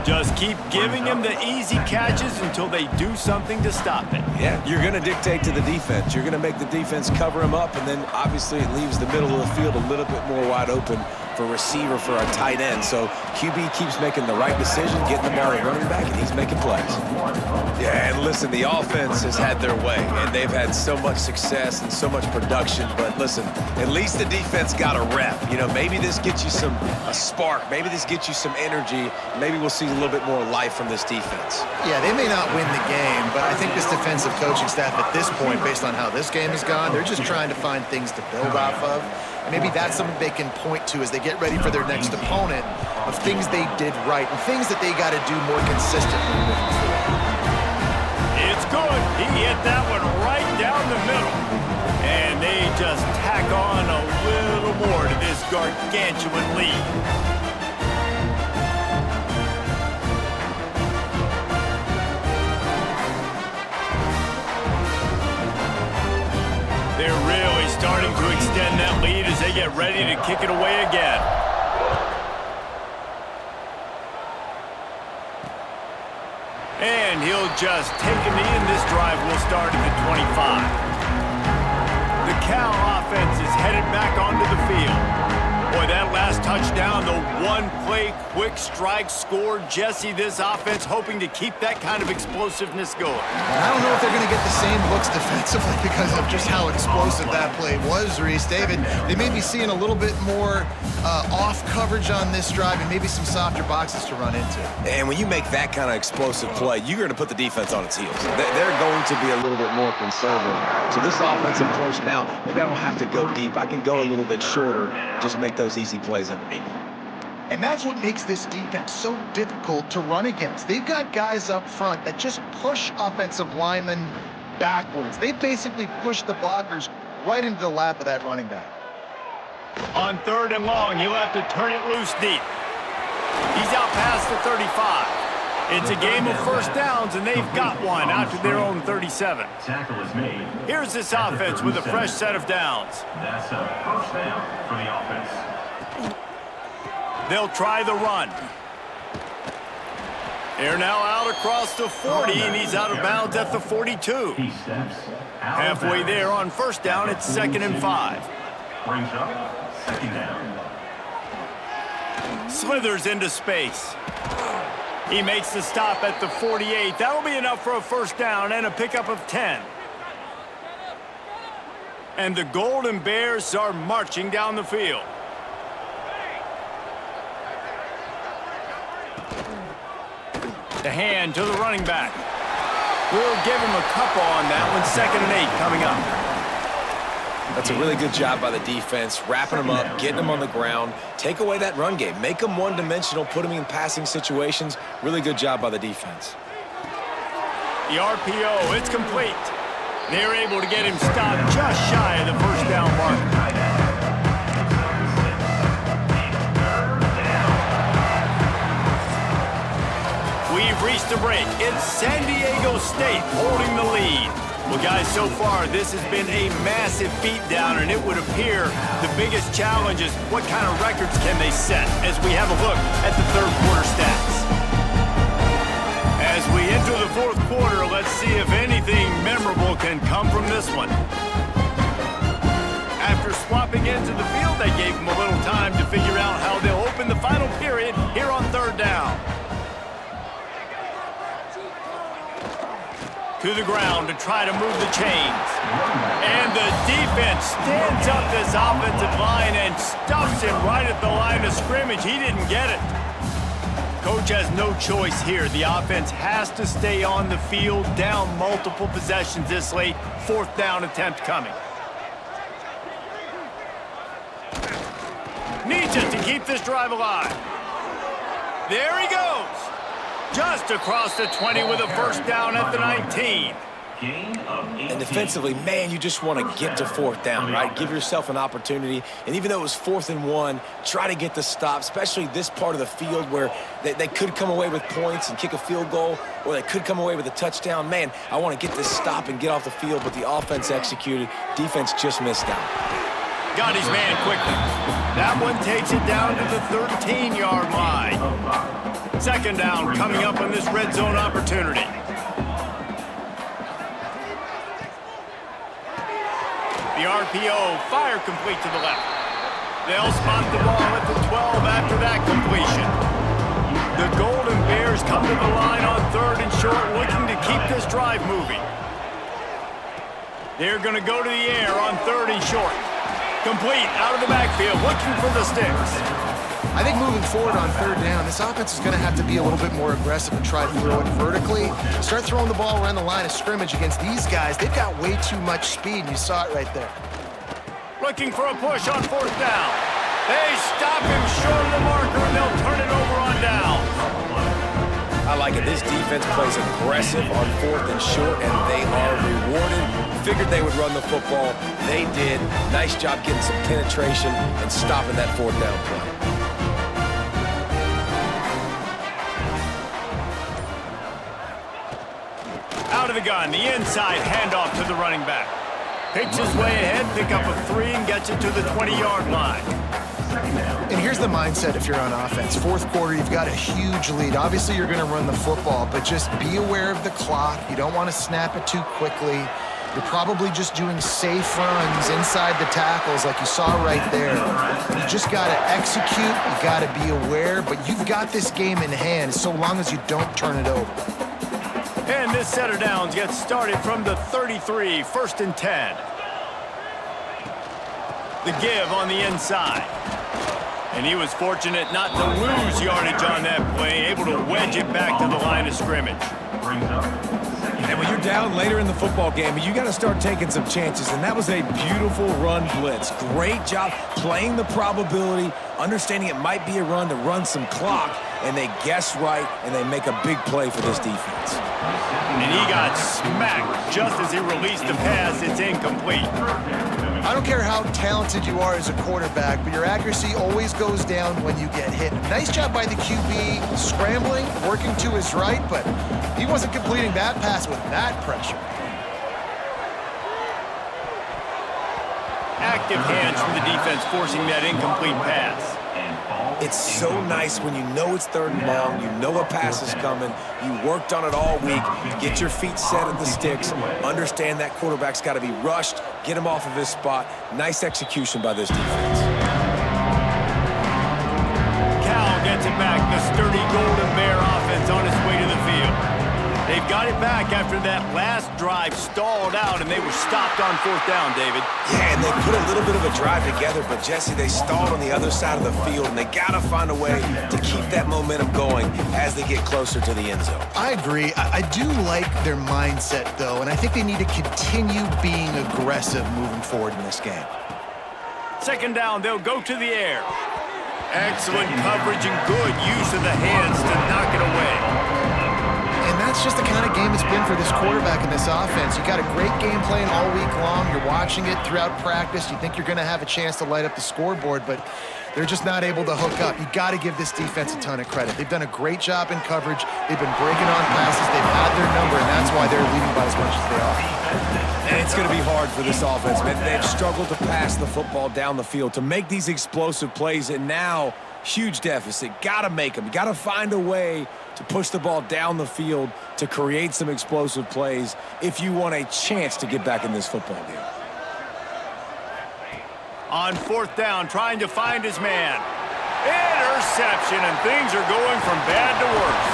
Just keep giving him the easy catches until they do something to stop it. Yeah, you're going to dictate to the defense. You're going to make the defense cover him up, and then obviously it leaves the middle of the field a little bit more wide open for receiver, for a tight end. So QB keeps making the right decision, getting the ball at running back, and he's making plays. Yeah, and listen, the offense has had their way, and they've had so much success and so much production. But listen, at least the defense got a rep. You know, maybe this gets you a spark. Maybe this gets you some energy. Maybe we'll see a little bit more life from this defense. Yeah, they may not win the game, but I think this defensive coaching staff at this point, based on how this game has gone, they're just trying to find things to build off of. Maybe that's something they can point to as they get ready for their next opponent, of things they did right and things that they got to do more consistently moving forward. It's good. He hit that one right down the middle. And they just tack on a little more to this gargantuan lead. They're really starting to extend that lead as they get ready to kick it away again. And he'll just take a knee, and this drive will start at the 25. The Cal offense is headed back onto the field. Boy, that last touchdown, the one-play quick strike score. Jesse, this offense hoping to keep that kind of explosiveness going. I don't know if they're going to get the same looks defensively because of just how explosive that play was, Reese. David, they may be seeing a little bit more off coverage on this drive and maybe some softer boxes to run into. And when you make that kind of explosive play, you're going to put the defense on its heels. They're going to be a little bit more conservative. So this offensive approach now, maybe I don't have to go deep. I can go a little bit shorter, just make those easy plays underneath. And that's what makes this defense so difficult to run against. They've got guys up front that just push offensive linemen backwards. They basically push the blockers right into the lap of that running back. On 3rd and long, he'll have to turn it loose deep. He's out past the 35. It's a game of 1st downs, and they've got one out to their own 37. Tackle is made. Here's this offense with a fresh set of downs. That's a 1st down for the offense. They'll try the run. They're now out across the 40, and he's out of bounds at the 42. He steps out Halfway there on 1st down, it's 2nd and 5. Brings up 2nd down. Slithers into space. He makes the stop at the 48. That'll be enough for a 1st down and a pickup of 10. And the Golden Bears are marching down the field. The hand to the running back. We'll give him a couple on that one. 2nd and 8 coming up. That's a really good job by the defense, wrapping them up, getting them on the ground. Take away that run game. Make them one-dimensional, put them in passing situations. Really good job by the defense. The RPO, it's complete. They're able to get him stopped just shy of the first down mark. We've reached a break. It's San Diego State holding the lead. Well, guys, so far, this has been a massive beatdown, and it would appear the biggest challenge is what kind of records can they set as we have a look at the third quarter stats. As we enter the fourth quarter, let's see if anything memorable can come from this one. After swapping into the field, they gave them a little time to figure out how they'll open the final period here on third down. To the ground to try to move the chains. And the defense stands up this offensive line and stuffs him right at the line of scrimmage. He didn't get it. Coach has no choice here. The offense has to stay on the field, down multiple possessions this late. 4th down attempt coming. Needs it to keep this drive alive. There he goes. Just across the 20 with a first down at the 19. And defensively, man, you just want to get to 4th down, right? Give yourself an opportunity. And even though it was 4th and 1, try to get the stop, especially this part of the field where they could come away with points and kick a field goal, or they could come away with a touchdown. Man, I want to get this stop and get off the field, but the offense executed. Defense just missed out. Got his man quickly. That one takes it down to the 13-yard line. 2nd down coming up on this red zone opportunity. The RPO, fire complete to the left. They'll spot the ball at the 12 after that completion. The Golden Bears come to the line on 3rd and short, looking to keep this drive moving. They're going to go to the air on 3rd and short. Complete out of the backfield, looking for the sticks. I think moving forward on 3rd down, this offense is going to have to be a little bit more aggressive and try to throw it vertically. Start throwing the ball around the line of scrimmage against these guys. They've got way too much speed, and you saw it right there. Looking for a push on 4th down. They stop him short of the marker, and they'll turn it over on down. I like it. This defense plays aggressive on 4th and short, and they are rewarded. Figured they would run the football. They did. Nice job getting some penetration and stopping that 4th down play. Out of the gun, the inside handoff to the running back. Picks his way ahead, pick up a 3, and gets it to the 20-yard line. And here's the mindset if you're on offense. 4th quarter, you've got a huge lead. Obviously, you're going to run the football, but just be aware of the clock. You don't want to snap it too quickly. You're probably just doing safe runs inside the tackles like you saw right there. You just got to execute. You got to be aware, but you've got this game in hand so long as you don't turn it over. And this set of downs gets started from the 33, 1st and 10. The give on the inside. And he was fortunate not to lose yardage on that play, able to wedge it back to the line of scrimmage. And when you're down later in the football game, you got to start taking some chances, and that was a beautiful run blitz. Great job playing the probability, understanding it might be a run to run some clock, and they guess right, and they make a big play for this defense. And he got smacked just as he released the pass. It's incomplete. I don't care how talented you are as a quarterback, but your accuracy always goes down when you get hit. Nice job by the QB scrambling, working to his right, but he wasn't completing that pass with that pressure. Active hands from the defense forcing that incomplete pass. It's so nice when you know it's 3rd and long, you know a pass is coming, you worked on it all week, get your feet set at the sticks, understand that quarterback's got to be rushed, get him off of his spot. Nice execution by this defense. Cal gets it back, the sturdy Golden Bear offense on its way to the field. They've got got it back after that last drive stalled out, and they were stopped on 4th down, David. Yeah, and they put a little bit of a drive together, but Jesse, they stalled on the other side of the field, and they got to find a way to keep that momentum going as they get closer to the end zone. I agree. I do like their mindset, though, and I think they need to continue being aggressive moving forward in this game. 2nd down, they'll go to the air. Excellent coverage and good use of the hands to knock it away. And that's just the kind of game it's been for this quarterback in this offense. You got a great game plan all week long. You're watching it throughout practice. You think you're going to have a chance to light up the scoreboard, but they're just not able to hook up. You got to give this defense a ton of credit. They've done a great job in coverage. They've been breaking on passes. They've had their number, and that's why they're leading by as much as they are. And it's going to be hard for this offense, man. They've struggled to pass the football down the field, to make these explosive plays, and now huge deficit. Got to make them. Got to find a way to push the ball down the field to create some explosive plays if you want a chance to get back in this football game. On 4th down, trying to find his man. Interception, and things are going from bad to worse.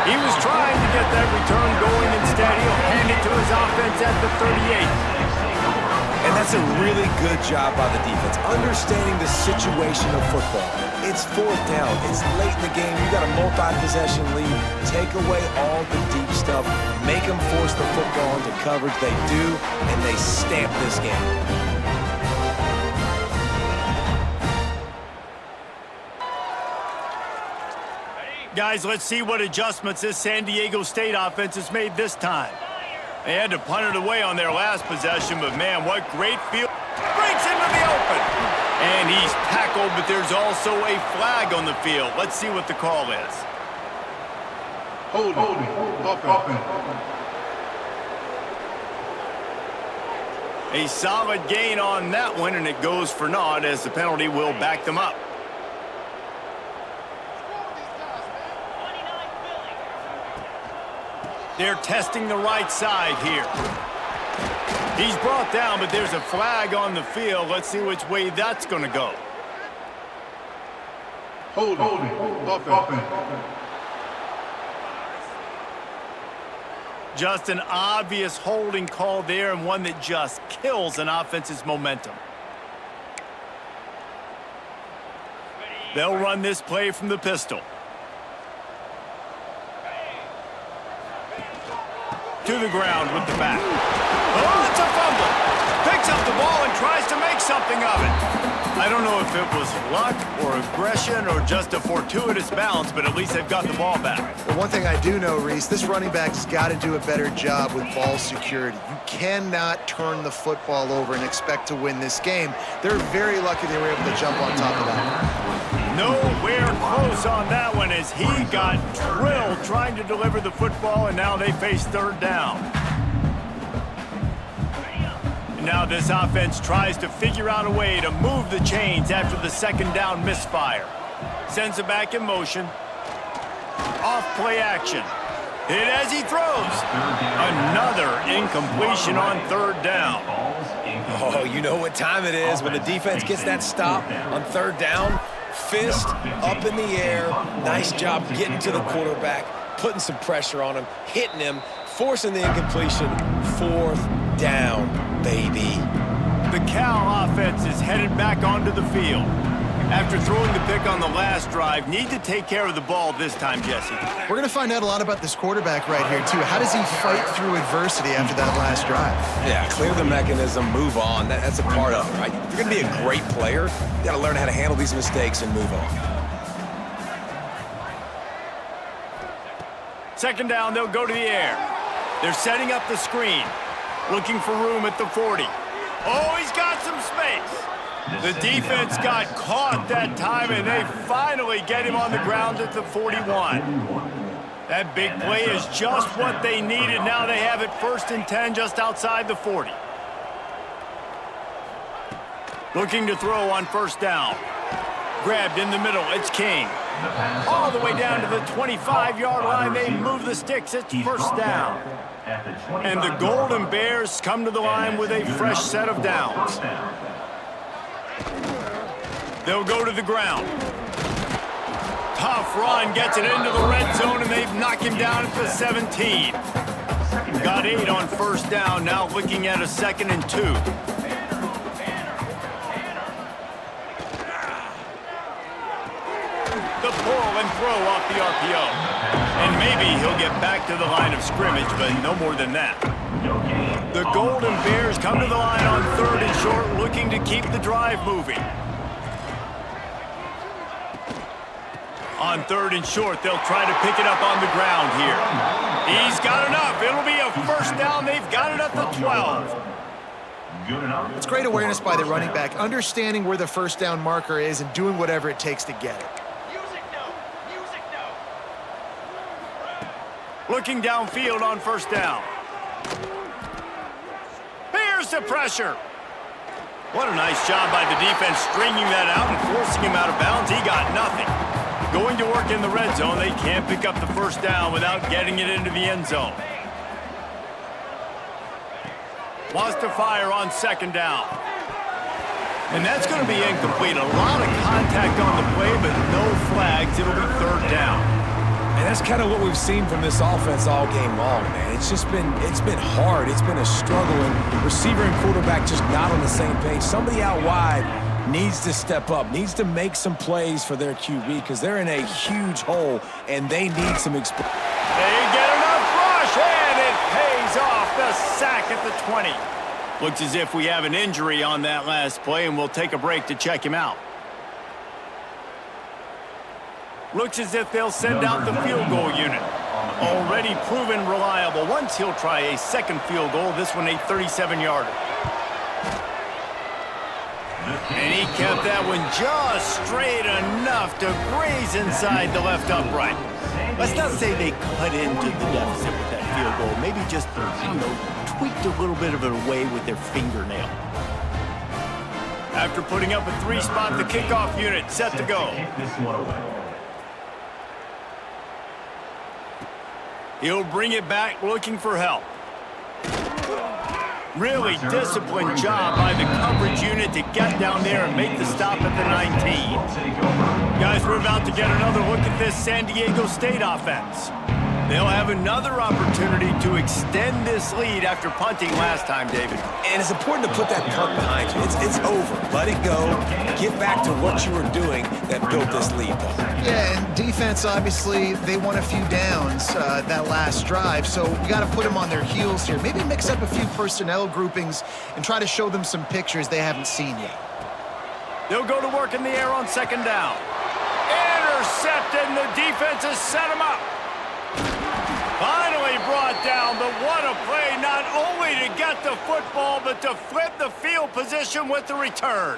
He was trying to get that return going. Instead, he'll hand it to his offense at the 38. And that's a really good job by the defense, understanding the situation of football. It's 4th down. It's late in the game. You got a multi-possession lead. Take away all the deep stuff. Make them force the football into coverage. They do, and they stamp this game. Guys, let's see what adjustments this San Diego State offense has made this time. They had to punt it away on their last possession, but man, what great field. Breaks into the open. And he's tackled, but there's also a flag on the field. Let's see what the call is. Holding. Offense. A solid gain on that one, and it goes for naught as the penalty will back them up. They're testing the right side here. He's brought down, but there's a flag on the field. Let's see which way that's going to go. Holding. Offense. Just an obvious holding call there, and one that just kills an offense's momentum. They'll run this play from the pistol. To the ground with the back. Oh, it's a fumble. Picks up the ball and tries to make something of it. I don't know if it was luck or aggression or just a fortuitous bounce, but at least they've got the ball back. Well, one thing I do know, Reese, this running back's got to do a better job with ball security. You cannot turn the football over and expect to win this game. They're very lucky they were able to jump on top of that. Nowhere close on that one as he got drilled trying to deliver the football, and now they face 3rd down. Now this offense tries to figure out a way to move the chains after the 2nd down misfire. Sends it back in motion. Off play action. Hit as he throws. Another incompletion on 3rd down. Oh, you know what time it is when the defense gets that stop on 3rd down. Fist up in the air. Nice job getting to the quarterback, putting some pressure on him, hitting him, forcing the incompletion. 4th down, baby. The Cal offense is headed back onto the field. After throwing the pick on the last drive, need to take care of the ball this time, Jesse. We're going to find out a lot about this quarterback right here, too. How does he fight through adversity after that last drive? Yeah, clear the mechanism, move on. That's a part of it, right? If you're going to be a great player, you got to learn how to handle these mistakes and move on. 2nd down, they'll go to the air. They're setting up the screen, looking for room at the 40. Oh, he's got some space. The defense got caught that time, and they finally get him on the ground at the 41. That big play is just what they needed. Now they have it 1st and 10 just outside the 40. Looking to throw on 1st down. Grabbed in the middle, it's King. All the way down to the 25-yard line, they move the sticks, it's 1st down. And the Golden Bears come to the line with a fresh set of downs. They'll go to the ground. Tough run, gets it into the red zone, and they've knocked him down at the 17. Got 8 on first down, now looking at a 2nd and 2. The pull and throw off the RPO. And maybe he'll get back to the line of scrimmage, but no more than that. The Golden Bears come to the line on 3rd and short, looking to keep the drive moving. On 3rd and short, they'll try to pick it up on the ground here. He's got enough. It'll be a first down. They've got it at the 12. It's great awareness by the running back, understanding where the first down marker is and doing whatever it takes to get it. Looking downfield on first down. Here's the pressure. What a nice job by the defense stringing that out and forcing him out of bounds. He got nothing. Going to work in the red zone. They can't pick up the first down without getting it into the end zone. Wants to fire on 2nd down. And that's going to be incomplete. A lot of contact on the play, but no flags. It'll be 3rd down. And that's kind of what we've seen from this offense all game long, man. It's been hard. It's been a struggle, and receiver and quarterback just not on the same page. Somebody out wide needs to step up, needs to make some plays for their QB because they're in a huge hole, and they need some experience. They get enough rush, and it pays off. The sack at the 20. Looks as if we have an injury on that last play, and we'll take a break to check him out. Looks as if they'll send out the field goal unit. Already proven reliable. Once he'll try a 2nd field goal, this one a 37-yarder. And he kept that one just straight enough to graze inside the left upright. Let's not say they cut into the deficit with that field goal. Maybe just, tweaked a little bit of it away with their fingernail. After putting up a 3-spot, the kickoff unit set to go. He'll bring it back looking for help. Really disciplined job by the coverage unit to get down there and make the stop at the 19. Guys, we're about to get another look at this San Diego State offense. They'll have another opportunity to extend this lead after punting last time, David. And it's important to put that punt behind you. It's over. Let it go. Get back to what you were doing that built this lead, though. Yeah, and defense, obviously, they won a few downs that last drive, so you got to put them on their heels here. Maybe mix up a few personnel groupings and try to show them some pictures they haven't seen yet. They'll go to work in the air on 2nd down. Intercepted, and the defense has set him up. Finally brought down, but what a play, not only to get the football, but to flip the field position with the return.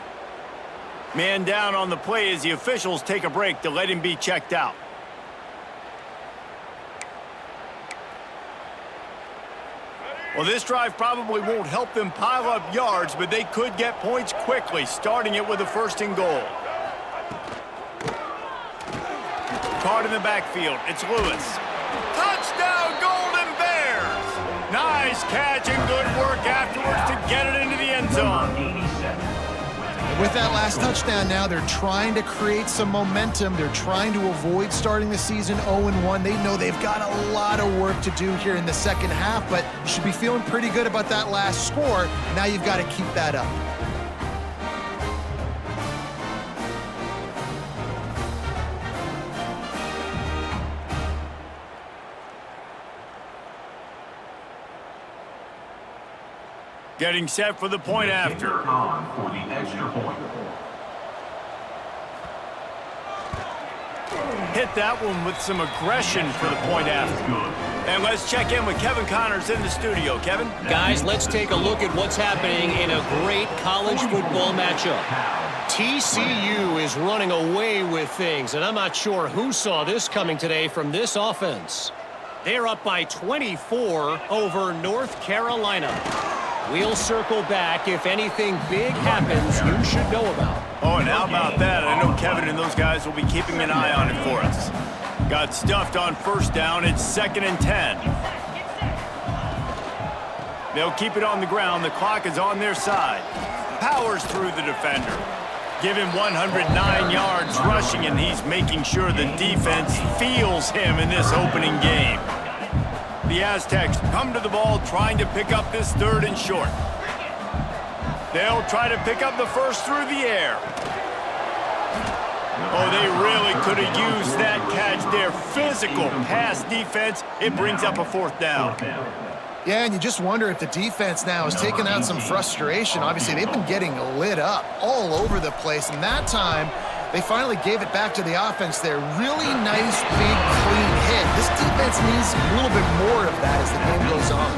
Man down on the play as the officials take a break to let him be checked out. Well, this drive probably won't help them pile up yards, but they could get points quickly, starting it with a 1st and goal. Caught in the backfield, it's Lewis. Touchdown, Golden Bears! Nice catch and good work afterwards to get it into the end zone. With that last touchdown now, they're trying to create some momentum. They're trying to avoid starting the season 0-1. They know they've got a lot of work to do here in the 2nd half, but you should be feeling pretty good about that last score. Now you've got to keep that up. Getting set for the point after. For the extra point. Hit that one with some aggression for the point after. And let's check in with Kevin Connors in the studio. Kevin? Guys, let's take a look at what's happening in a great college football matchup. TCU is running away with things, and I'm not sure who saw this coming today from this offense. They're up by 24 over North Carolina. We'll circle back if anything big happens you should know about. Oh, and how about that? I know Kevin and those guys will be keeping an eye on it for us. Got stuffed on 1st down. It's 2nd and 10. They'll keep it on the ground. The clock is on their side. Powers through the defender. Give him 109 yards rushing, and he's making sure the defense feels him in this opening game. The Aztecs come to the ball trying to pick up this 3rd and short. They'll try to pick up the first through the air. Oh, they really could have used that catch there. Physical pass defense. It brings up a 4th down. Yeah, and you just wonder if the defense now has taken out some frustration. Obviously, they've been getting lit up all over the place, and that time, they finally gave it back to the offense there. Really nice, big, clean hit. This defense needs a little bit more of that as the game goes on.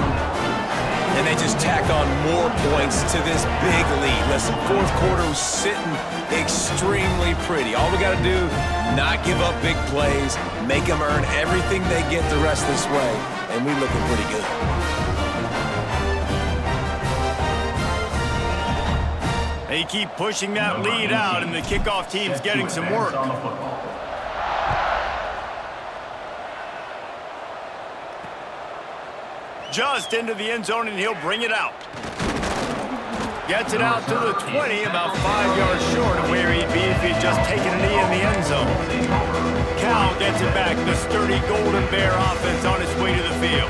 And they just tack on more points to this big lead. Listen, 4th quarter was sitting extremely pretty. All we got to do, not give up big plays, make them earn everything they get the rest of this way, and we looking pretty good. They keep pushing that lead out, and the kickoff team's getting some work. Just into the end zone, and he'll bring it out. Gets it out to the 20, about 5 yards short of where he'd be if he'd just taken a knee in the end zone. Cal gets it back. The sturdy Golden Bear offense on its way to the field.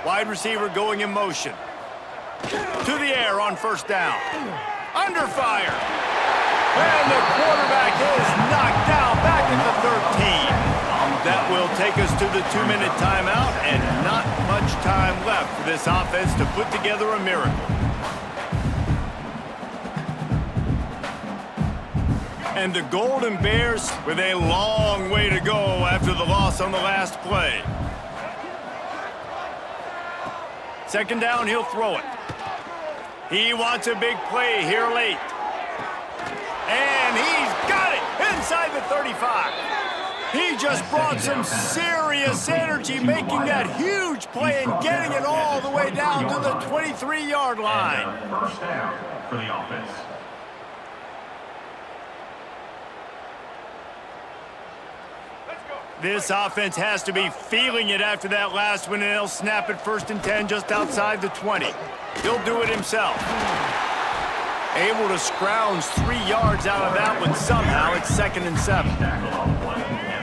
Wide receiver going in motion. To the air on 1st down. Under fire. And the quarterback is knocked down back at the 13. That will take us to the 2-minute timeout, and not much time left for this offense to put together a miracle. And the Golden Bears with a long way to go after the loss on the last play. 2nd down, he'll throw it. He wants a big play here late. And he's got it inside the 35. He just brought some serious energy, making that huge play and getting it all the way down to the 23-yard line. 1st down for the offense. This offense has to be feeling it after that last one, and they'll snap it 1st and 10 just outside the 20. He'll do it himself. Able to scrounge 3 yards out of that one somehow. It's 2nd and 7.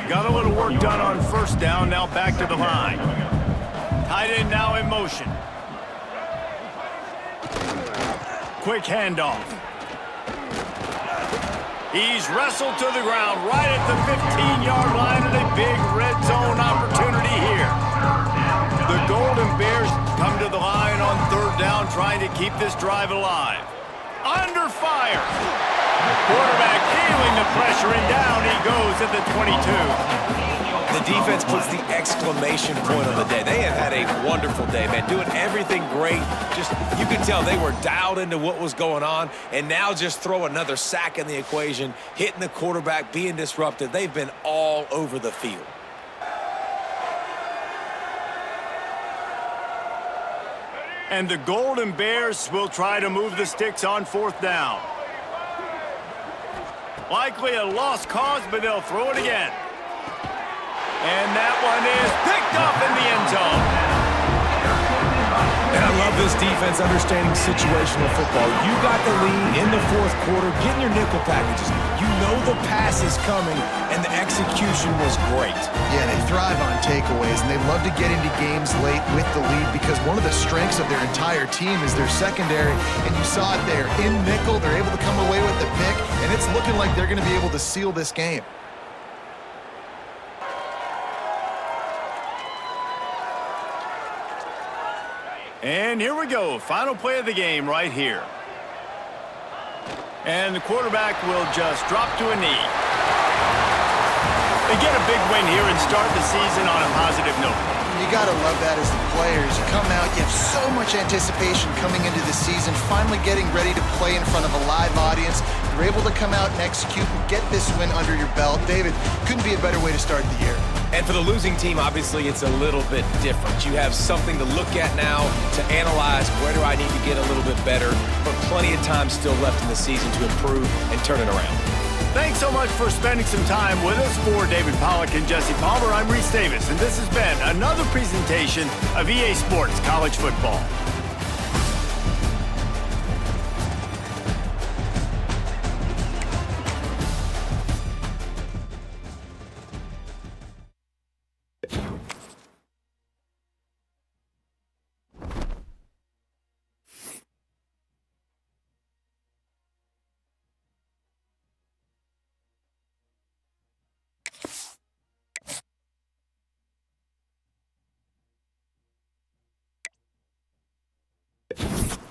Got a little work done on 1st down, now back to the line. Tight end now in motion. Quick handoff. He's wrestled to the ground right at the 15-yard line, and a big red zone opportunity here. The Golden Bears come to the line on 3rd down, trying to keep this drive alive. Under fire. Quarterback feeling the pressure, and down he goes at the 22. The defense puts the exclamation point on the day. They have had a wonderful day, man, doing everything great. Just, you could tell they were dialed into what was going on, and now just throw another sack in the equation, hitting the quarterback, being disruptive. They've been all over the field. And the Golden Bears will try to move the sticks on 4th down. Likely a lost cause, but they'll throw it again. And that one is picked up in the end zone. And I love this defense understanding situational football. You got the lead in the 4th quarter, getting your nickel packages. You know the pass is coming, and the execution was great. Yeah, they thrive on takeaways, and they love to get into games late with the lead because one of the strengths of their entire team is their secondary, and you saw it there. In nickel, they're able to come away with the pick, and it's looking like they're going to be able to seal this game. And here we go. Final play of the game right here. And the quarterback will just drop to a knee. They get a big win here and start the season on a positive note. You got to love that as the players. You come out, you have so much anticipation coming into the season, finally getting ready to play in front of a live audience. You're able to come out and execute and get this win under your belt. David, couldn't be a better way to start the year. And for the losing team, obviously, it's a little bit different. You have something to look at now to analyze where do I need to get a little bit better, but plenty of time still left in the season to improve and turn it around. Thanks so much for spending some time with us. For David Pollack and Jesse Palmer, I'm Reese Davis, and this has been another presentation of EA Sports College Football. it.